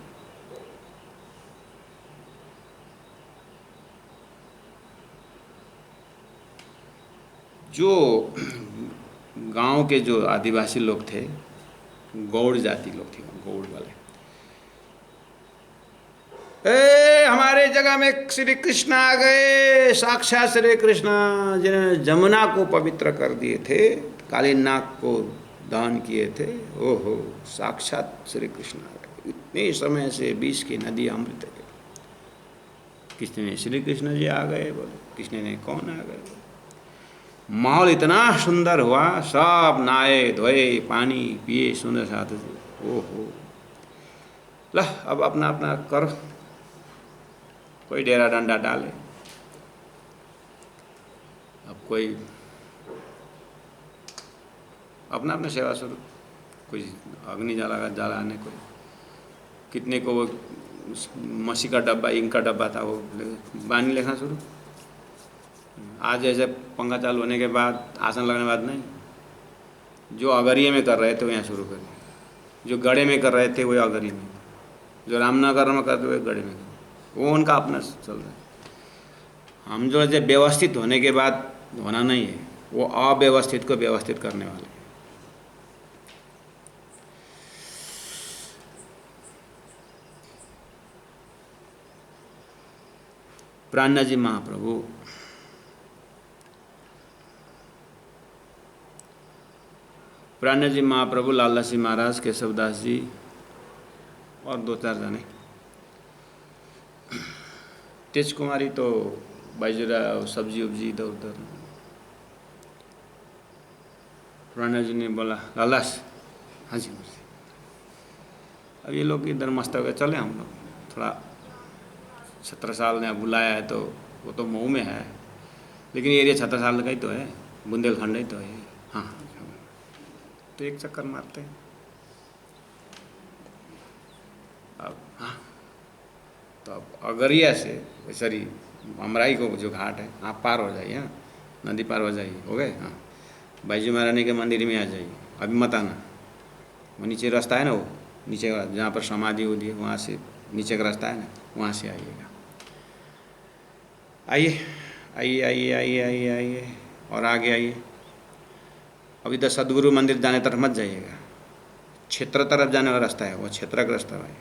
जो गांव के जो आदिवासी लोग थे, गौड़ जाति लोग थे, गौड़ वाले, हमारे जगह में श्री कृष्ण आ गए, साक्षात श्री कृष्ण जिन्होंने जमुना को पवित्र कर दिए थे, काली नाग को दान किए थे, ओहो साक्षात श्री कृष्ण आ गए। इतने समय से बीच की नदी अमृत है। किसने ने श्री कृष्ण जी आ गए बोले, किसने ने कौन आ गए। माहौल इतना सुंदर हुआ, सब नहाए धोए, पानी पिए सुंदर साथ। ओहो ला, अब अपना अपना करो, कोई डेरा डंडा डाले, अब कोई अपना अपना सेवा शुरू, कोई अग्नि जलाने, कोई कितने को वो मसी का डब्बा, इंक का डब्बा था, वो बानी लिखना शुरू। आज जैसे पंखा चालू होने के बाद, आसन लगने के बाद नहीं, जो अगरिये में कर रहे थे वो यहाँ शुरू करें, जो गड़े में कर रहे थे वो अगरी में, जो रामनगर में करते हुए गड़े में, वो उनका अपना चल रहा है। हम जो है व्यवस्थित होने के बाद होना नहीं है, वो अव्यवस्थित को व्यवस्थित करने वाले। प्राणनाथ जी महाप्रभु प्राणनाथ जी महाप्रभु, लालदास जी महाराज, केशवदास जी और दो चार जने तेज कुमारी तो बाजरा सब्जी उब्जी इधर उधर। राणा जी ने बोला लालास, हाँ जी मुझे, अब ये लोग इधर मस्त हो गए, चले हम लोग थोड़ा 17 साल ने बुलाया है तो वो तो मऊ में है, लेकिन ये एरिया 17 साल का ही तो है, बुंदेलखंड ही तो है। हाँ तो एक चक्कर मारते हैं। अब हाँ तो अब अगरिया से सॉरी अमराई को जो घाट है आप पार हो जाइए, हाँ नदी पार हो जाइए, हो गए। हाँ बाईजी महारानी के मंदिर में आ जाइए, अभी मत आना, वो नीचे रास्ता है ना, वो नीचे जहाँ पर समाधि होती है वहाँ से नीचे का रास्ता है ना, वहाँ से आइएगा। आइए आइए आइए आइए आइए आइए और आगे आइए। अब इधर सदगुरु मंदिर जाने तरफ मत जाइएगा, क्षेत्र तरफ जाने वाला रास्ता है, वो क्षेत्र का रास्ता है।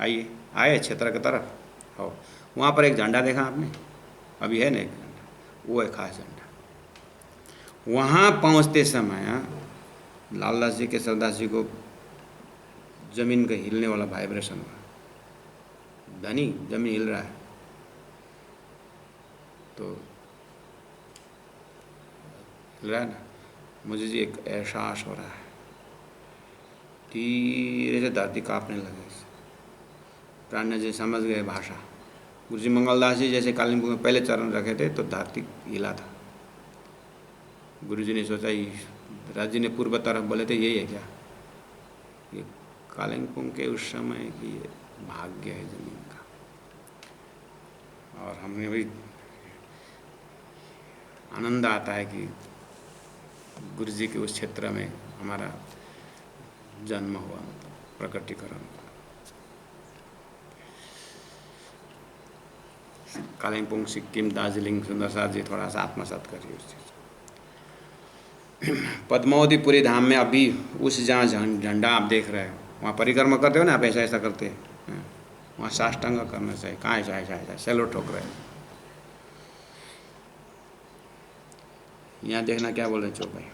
आइए आए क्षेत्र की तरफ, हो वहाँ पर एक झंडा देखा आपने, अभी है ना एक झंडा, वो है खास झंडा। वहाँ पहुँचते समय लालदास जी के सरदास जी को जमीन का हिलने वाला वाइब्रेशन हुआ, धनी जमीन हिल रहा है, तो हिल रहा है ना, मुझे जी एक एहसास हो रहा है, धीरे से धरती काँपने लगे। प्राण जी समझ गए भाषा। गुरु जी मंगलदास जी जैसे कालिम्पोंग में पहले चरण रखे थे तो धरती हिला था। गुरु जी ने सोचा, राज जी ने पूर्व तरफ बोले थे, यही है क्या, ये कालिम्पोंग के उस समय की भाग्य है जमीन का। और हमने भी आनंद आता है कि गुरु जी के उस क्षेत्र में हमारा जन्म हुआ, मतलब प्रकटीकरण हुआ। कालिम्पोंग, सिक्किम, दार्जिलिंग, सुंदरसा जी थोड़ा सा आत्मसात करिए उस चीज़। पद्मावतीपुरी धाम में अभी उस जहाँ झंडा आप देख रहे हो, वहाँ परिक्रमा करते हो ना आप, ऐसा ऐसा करते हैं, वहाँ साष्टांग करना चाहिए। कहाँ ऐसा ऐसा ऐसा सेलो ठोक रहे हैं, यहाँ देखना क्या बोल रहे चो भाई।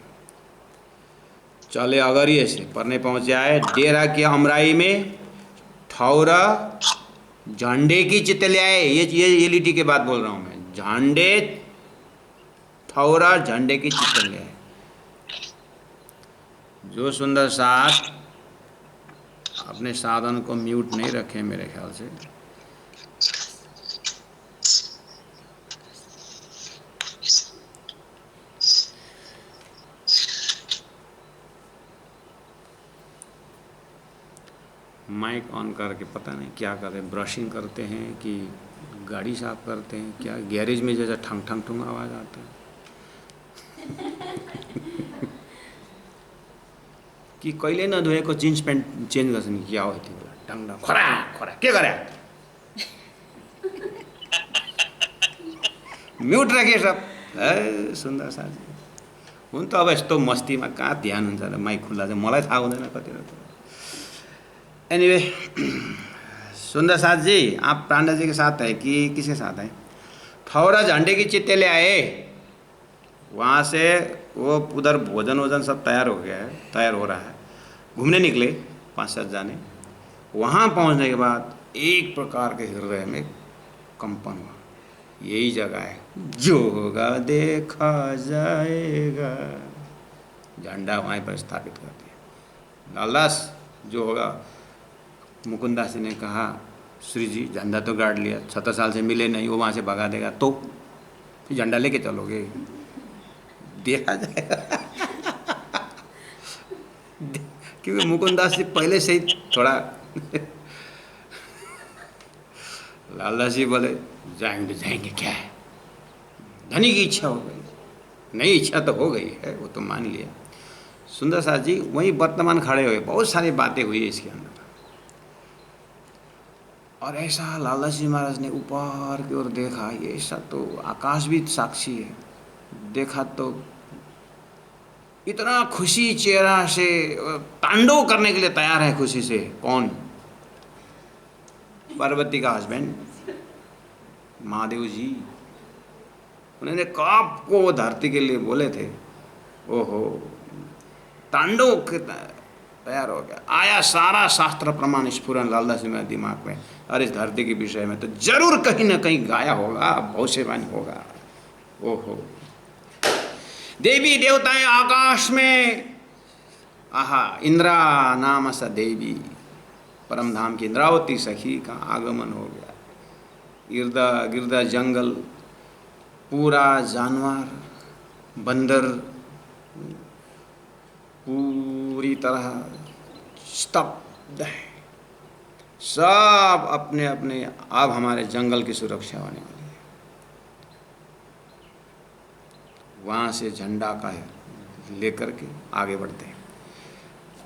चले अगरिये से परने पहुँचे आए, डेरा के अमराई में ठौरा झंडे की चित्र ले आए। ये लिटी के बात बोल रहा हूँ मैं, झंडे ठौरा झंडे की चित्र ले आए। जो सुंदर साथ अपने साधन को म्यूट नहीं रखे मेरे ख्याल से, माइक ऑन करके पता नहीं क्या करते हैं, ब्रशिंग करते हैं कि गाड़ी साफ करते हैं, क्या गैरेज में जैसा ठंग ठंग ठुंग आवाज़ आता है कि कहिले नधोएको जीन्स पैंट चेंज गर्छ नि क्या हो त्यो टंग खरा खरा के गरे म्यूट राखे सब ए सुन्दर साथी हुन त अब यस्तो मस्तीमा कहाँ ध्यान हुन्छ र माइक खुल्ला चाहिँ मलाई थाहा हुँदैन कतिवटा। एनीवे सुंदर साथ जी आप पांडा जी के साथ है कि किसके साथ है? ठौरा झंडे की चित्ते ले आए, वहाँ से वो उधर भोजन वोजन सब तैयार हो गया है, तैयार हो रहा है, घूमने निकले 5-7 जाने। वहाँ पहुँचने के बाद एक प्रकार के हृदय में कंपन हुआ, यही जगह है, जो होगा देखा जाएगा। झंडा वहीं पर स्थापित कर दिया। लालदास जो होगा, मुकुंदास जी ने कहा श्री जी झंडा तो गाड़ लिया, 70 साल से मिले नहीं, वो वहाँ से भगा देगा तो फिर झंडा लेके चलोगे, देखा जाएगा क्योंकि मुकुंदास जी पहले से ही थोड़ा लालदास जी बोले जाएंगे जाएंगे क्या है, धनी की इच्छा हो गई, नहीं इच्छा तो हो गई है वो तो मान लिया। सुंदर साथ जी वहीं वर्तमान खड़े हुए, बहुत सारी बातें हुई है इसके अंदर। और ऐसा लालदास जी महाराज ने ऊपर की ओर देखा, ये ऐसा तो आकाश भी साक्षी है, देखा तो इतना खुशी चेहरा से तांडव करने के लिए तैयार है खुशी से। कौन? पार्वती का हस्बैंड महादेव जी। उन्होंने कब को वो धरती के लिए बोले थे, ओहो तांडव तैयार हो गया, आया सारा शास्त्र प्रमाण स्फुरन लालदास जी मेरे दिमाग में, और इस धरती के विषय में तो जरूर कहीं ना कहीं गाया होगा, भविष्यवाणी होगा। ओहो, देवी देवताएं आकाश में, आहा, इंद्रा नाम स देवी, परम धाम की इंद्रावती सखी का आगमन हो गया। गिरदा गिरदा जंगल, पूरा जानवर, बंदर पूरी तरह स्तब्ध है। सब अपने अपने, अब हमारे जंगल की सुरक्षा होने वाली है। वहाँ से झंडा का लेकर के आगे बढ़ते हैं,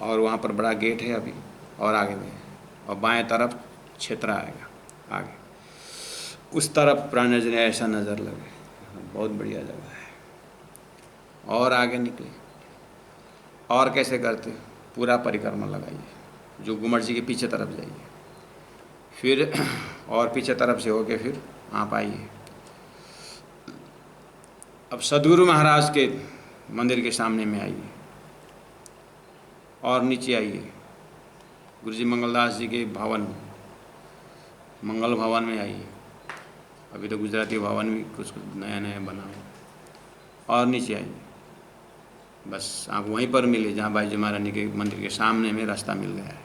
और वहाँ पर बड़ा गेट है अभी, और आगे में, और बाएं तरफ क्षेत्र आएगा आगे, उस तरफ प्राण जी ने ऐसा नज़र लगे, बहुत बढ़िया जगह है। और आगे निकले, और कैसे करते, पूरा परिक्रमा लगाइए, जो गुमट जी के पीछे तरफ जाइए, फिर और पीछे तरफ से होके फिर आप आइए। अब सदगुरु महाराज के मंदिर के सामने में आइए, और नीचे आइए, गुरु जी मंगलदास जी के भवन, मंगल भवन में आइए। अभी तो गुजराती भवन भी कुछ नया नया बना हो। और नीचे आइए, बस आप वहीं पर मिले जहाँ बाई जी महारानी के मंदिर के सामने में रास्ता मिल गया है।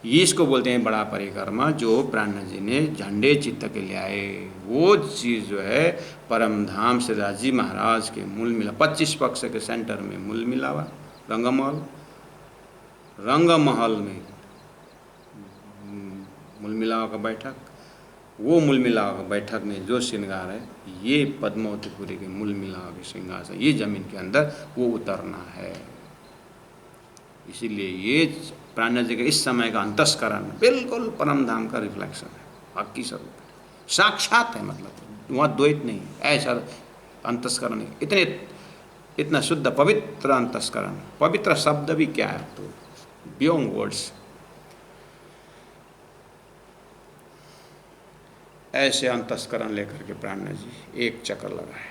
ये इसको बोलते हैं बड़ा परिक्रमा, जो प्राण जी ने झंडे चित्त के ले आए। वो चीज़ जो है परम धाम से राजी महाराज के मूल मिला, 25 पक्ष के सेंटर में मूल मिलावा, रंगमहल, रंगमहल में मूल मिलावा का बैठक, वो मूल मिलावा का बैठक में जो श्रृंगार है, ये पद्मावतीपुरी के मूल मिलावा के श्रृंगार से ये जमीन के अंदर वो उतरना है। इसीलिए ये प्राण जी के इस समय का अंतस्करण बिल्कुल परम धाम का रिफ्लेक्शन है, हकी स्वरूप साक्षात है, मतलब वहाँ द्वैत नहीं, ऐसा अंतस्करण नहीं, इतने इतना शुद्ध पवित्र अंतस्करण। पवित्र शब्द भी क्या है, तो बियॉन्ड वर्ड्स। ऐसे अंतस्करण लेकर के प्राण जी एक चक्कर लगाए,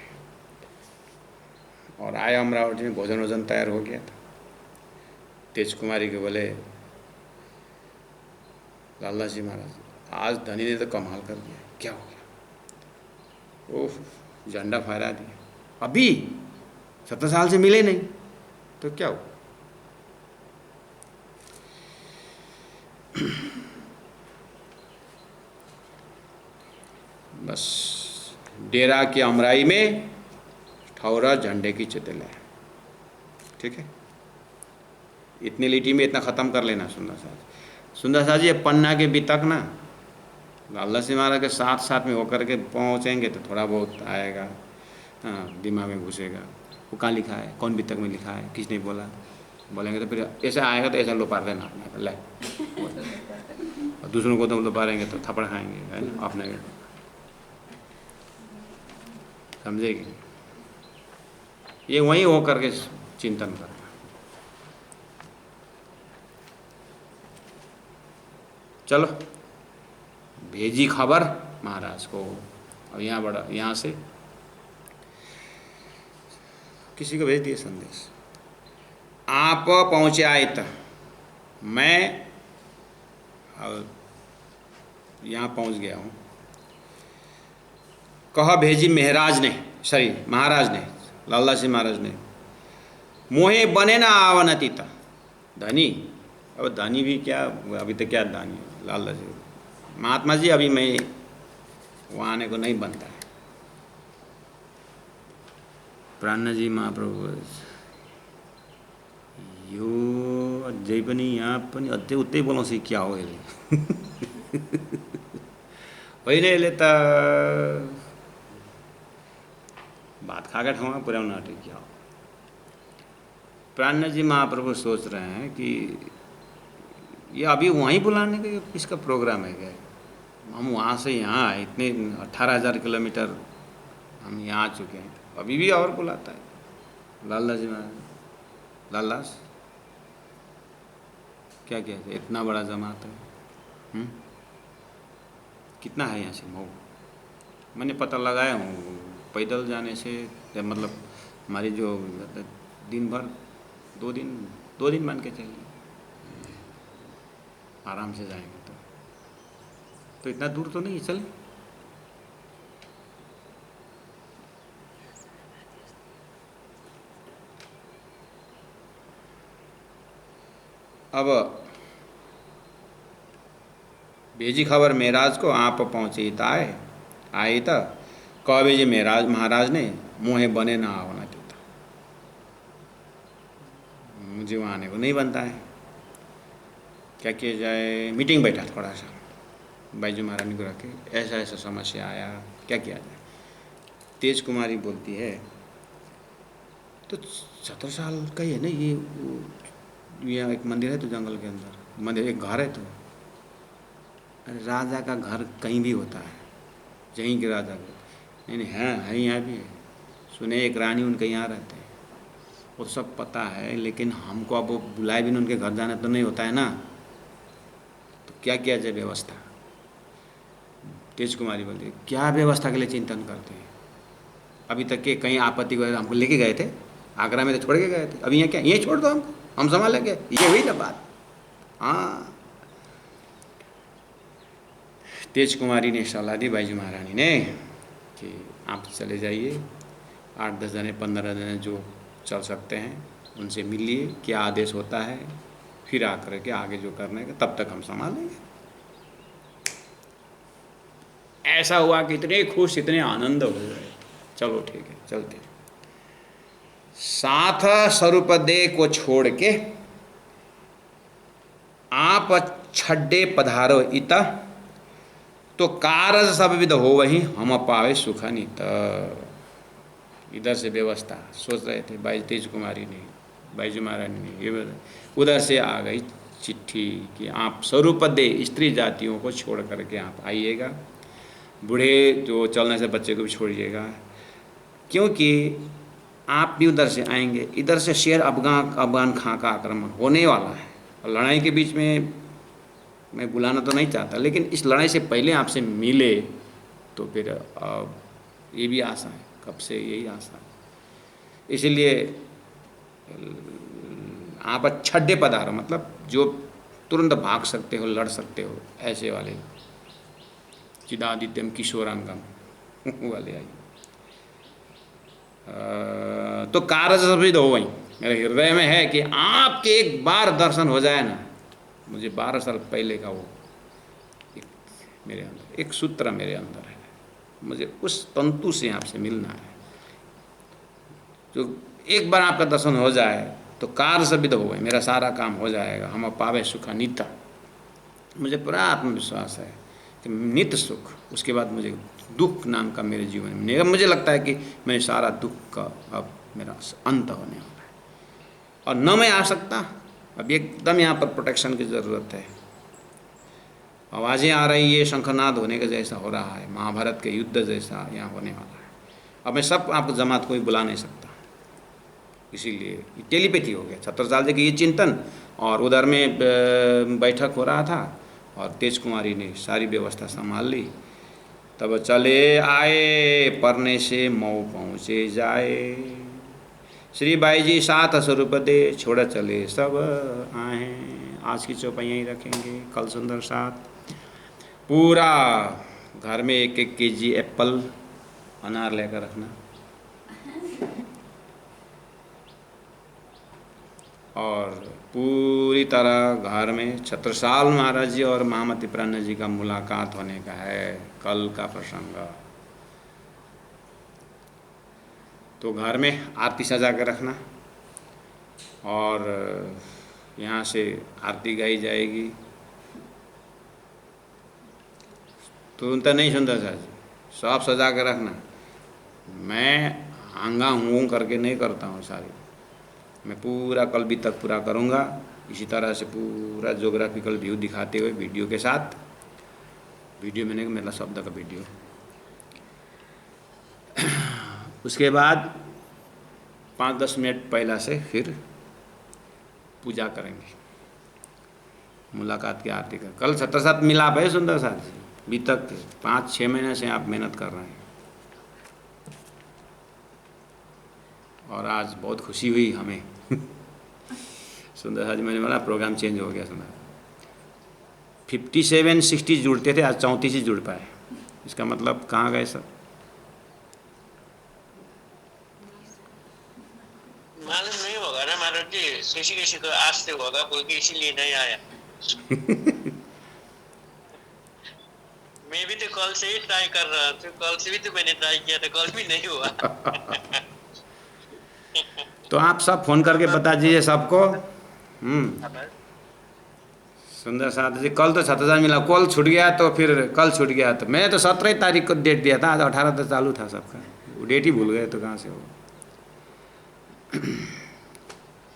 और आया अमरावती में, भोजन वोजन तैयार हो गया था। तेज कुमारी के बोले, लालदास जी महाराज, आज धनी ने तो कमाल कर दिया। क्या हो गया? ओह, झंडा फहरा दिया, अभी 17 साल से मिले नहीं, तो क्या हो? बस डेरा की अमराई में ठौरा झंडे की चितल है, ठीक है। इतनी लिटी में इतना ख़त्म कर लेना सुंदर साहब। सुंदर साहब जी, पन्ना के भी तक ना लालदास जी महाराज के साथ साथ में होकर के पहुँचेंगे तो थोड़ा बहुत आएगा, हाँ, दिमाग में घुसेगा। वो कहाँ लिखा है, कौन भी तक में लिखा है, किसने बोला, बोलेंगे तो फिर ऐसा आएगा तो ऐसा लोपार देना अपने ले, और दूसरों को तो लोपारेंगे तो थप्पड़ खाएंगे, है ना, अपने, समझेगी। ये वहीं हो करके चिंतन करना। चलो, भेजी खबर महाराज को, और यहाँ बड़ा, यहाँ से किसी को भेज दिए संदेश, आप पहुँचे आए तो मैं यहाँ पहुँच गया हूँ। कहा भेजी महाराज ने, सॉरी महाराज ने, लालदास जी महाराज ने, मोहे बने ना आवनती था धनी। अब धनी भी क्या, अभी तो क्या धनी है लालदास जी, महात्मा जी अभी मैं वहाँ आने को नहीं बनता है। प्राण जी महाप्रभु यो अझै पनि यहाँ पनि अझै उतै बोलाउँछ, क्या हो यसले होइन, यसले त भात खाएका ठाउँमा पुर्याउन आँटे, क्या हो। प्राण जी महाप्रभु सोच रहे हैं कि ये अभी वहीं बुलाने का इसका प्रोग्राम है क्या। हम वहाँ से यहाँ आए, इतने 18,000 किलोमीटर हम यहाँ आ चुके हैं, अभी भी और बुलाता है लालदास जी महाराज। लालदास क्या कहते, इतना बड़ा जमात है, कितना है यहाँ से मऊ, मैंने पता लगाया हूँ, पैदल जाने से मतलब हमारी जो दिन भर, 2 दिन मान के चलिए, आराम से जाएंगे तो इतना दूर तो नहीं, चल। अब भेजी खबर मेराज को, आप पहुँचे ताए आए था कहे जी मेराज महाराज ने मुँहे बने ना होना देता, मुझे वहाँ आने को नहीं बनता है। क्या किया जाए, मीटिंग बैठा थोड़ा सा बाईजू महारानी को रखे, ऐसा ऐसा समस्या आया, क्या किया जाए। तेज कुमारी बोलती है तो 17 साल का ही है ना ये, यहाँ एक मंदिर है तो जंगल के अंदर मंदिर, एक घर है तो, अरे राजा का घर कहीं भी होता है, यहीं के राजा को, नहीं नहीं है यहाँ भी है, सुने एक रानी उनके यहाँ रहते हैं, वो सब पता है, लेकिन हमको अब वो बुलाए भी उनके घर जाना तो नहीं होता है ना, तो क्या किया जाए व्यवस्था। तेज कुमारी बोलती क्या व्यवस्था के लिए चिंतन करते हैं, अभी तक के कहीं आपत्ति को हमको लेके गए थे, आगरा में तो छोड़ के गए थे, अभी यहाँ क्या यहीं छोड़ दो हमको, हम संभाल लेंगे, ये हुई ना बात। हाँ, तेज कुमारी ने सलाह दी बाईजू महारानी ने कि आप चले जाइए, 8-10 जने 15 जने जो चल सकते हैं उनसे मिलिए, क्या आदेश होता है, फिर आकर के आगे जो करने का तब तक हम संभालेंगे। ऐसा हुआ कि इतने खुश, इतने आनंद हो गए, चलो ठीक है चलते हैं। साथ स्वरूपदे को छोड़ के आप छड्डे पधारो इत, तो कारज सब विध हो वही हम पावे सुख नित। इधर से व्यवस्था सोच रहे थे बाई तेज कुमारी ने, बाईजू महारानी ने, ये उधर से आ गई चिट्ठी कि आप स्वरूपदे स्त्री जातियों को छोड़ करके आप आइएगा, बूढ़े जो चलने से बच्चे को भी छोड़िएगा, क्योंकि आप भी उधर से आएंगे, इधर से शेर अफगान खां का आक्रमण होने वाला है, और लड़ाई के बीच में मैं बुलाना तो नहीं चाहता, लेकिन इस लड़ाई से पहले आपसे मिले तो फिर ये भी आशा है, कब से यही आशा है, इसलिए आप छड्डे पधारो, मतलब जो तुरंत भाग सकते हो, लड़ सकते हो, ऐसे वाले चिदादित्यम किशोरांगम वाले आइए। तो कारज सभी हो वहीं मेरे हृदय में है कि आपके एक बार दर्शन हो जाए ना, मुझे 12 साल पहले का वो एक मेरे अंदर एक सूत्र मेरे अंदर है, मुझे उस तंतु से आपसे मिलना है, जो एक बार आपका दर्शन हो जाए तो कार्य सबिध हो गए, मेरा सारा काम हो जाएगा, हम पावे सुख नित्य। मुझे पूरा आत्मविश्वास है कि नित्य सुख, उसके बाद मुझे दुख नाम का मेरे जीवन में नहीं। मुझे लगता है कि मेरे सारा दुख का अब मेरा अंत होने वाला है, और न मैं आ सकता, अब एकदम यहाँ पर प्रोटेक्शन की ज़रूरत है। आवाज़ें आ रही है, शंखनाद होने के जैसा हो रहा है, महाभारत के युद्ध जैसा यहाँ होने वाला है। अब मैं सब आपको जमात को ही बुला नहीं सकता, इसीलिए टेलीपैथी हो गया। छत्रसाल जी की ये चिंतन, और उधर में बैठक हो रहा था, और तेज कुमारी ने सारी व्यवस्था संभाल ली। तब चले आए परने से मऊ पहुँचे जाए, श्री बाई जी साथ स्वरूप दे छोड़ चले सब आए। आज की चौपाई यहीं रखेंगे, कल सुंदर साथ पूरा घर में 1-1 केजी एप्पल अनार लेकर रखना, और पूरी तरह घर में छत्रसाल महाराज जी और महामती प्राण जी का मुलाकात होने का है, कल का प्रसंग। तो घर में आरती सजा कर रखना, और यहाँ से आरती गाई जाएगी। तुरंत नहीं सुंदर साहब जी, सब सजा कर रखना। मैं आंगा हूँ करके नहीं करता हूँ सारी, मैं पूरा कल भी तक पूरा करूँगा, इसी तरह से पूरा जोग्राफिकल व्यू दिखाते हुए वीडियो के साथ। वीडियो मैंने मेरा शब्द का वीडियो। उसके बाद 5-10 मिनट पहला से फिर पूजा करेंगे, मुलाकात की आरती कर। कल छत्रसाल मिलाप है सुंदर साथ जी, अभी तक 5-6 महीने से आप मेहनत कर रहे हैं, और आज बहुत खुशी हुई हमें। सुंदर साथ जी मैंने बोला प्रोग्राम चेंज हो गया सुंदर, 57 60 जुड़ते थे, आज 34 ही जुड़ पाए। इसका मतलब कहाँ गए सब? मालूम नहीं होगा ना महाराज जी, किसी किसी को आज से होगा, कोई कि इसीलिए नहीं आया। मैं भी तो कल से ही ट्राई कर रहा था, कल से भी तो मैंने ट्राई किया था, कल भी नहीं हुआ। तो आप सब फोन करके बता दीजिए सबको। सुंदर साथ जी, कल तो 7,000 मिला, कल छूट गया तो फिर कल छूट गया, तो मैं तो 17 तारीख को डेट दिया था, आज 18 तो चालू था सबका, वो डेट ही भूल गए तो कहाँ से हो।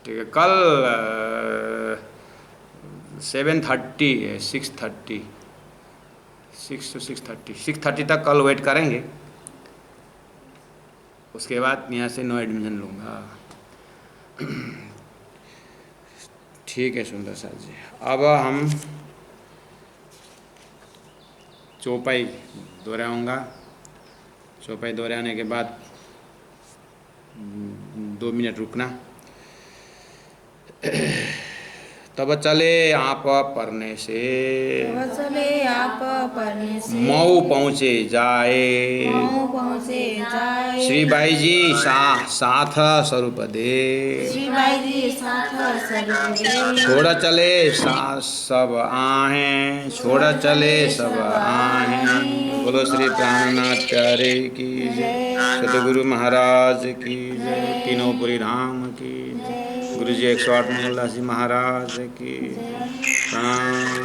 ठीक है, कल 7:30 है, 6:30 6 to 6:30 तक कल वेट करेंगे, उसके बाद यहाँ से नो एडमिशन लूँगा। ठीक है सुंदर साथ जी, अब हम चौपाई दोहराऊँगा। चौपाई दोहराने के बाद 2 मिनट रुकना। तब चले आप परने से, तब चले आप परने से, मऊ पहुँचे जाए, मऊ पहुँचे जाए। श्री बाई जी साथ स्वरूप दे, श्री बाई जी साथ स्वरूप दे। छोड़ चले सब आहें, छोड़ चले सब आहें। बोलो श्री प्राणनाथ प्यारे की जय, सतगुरु महाराज की जय, तीनों पुरी धाम की जय, गुरु जी 108 मंगलदास जी महाराज की प्रणाम।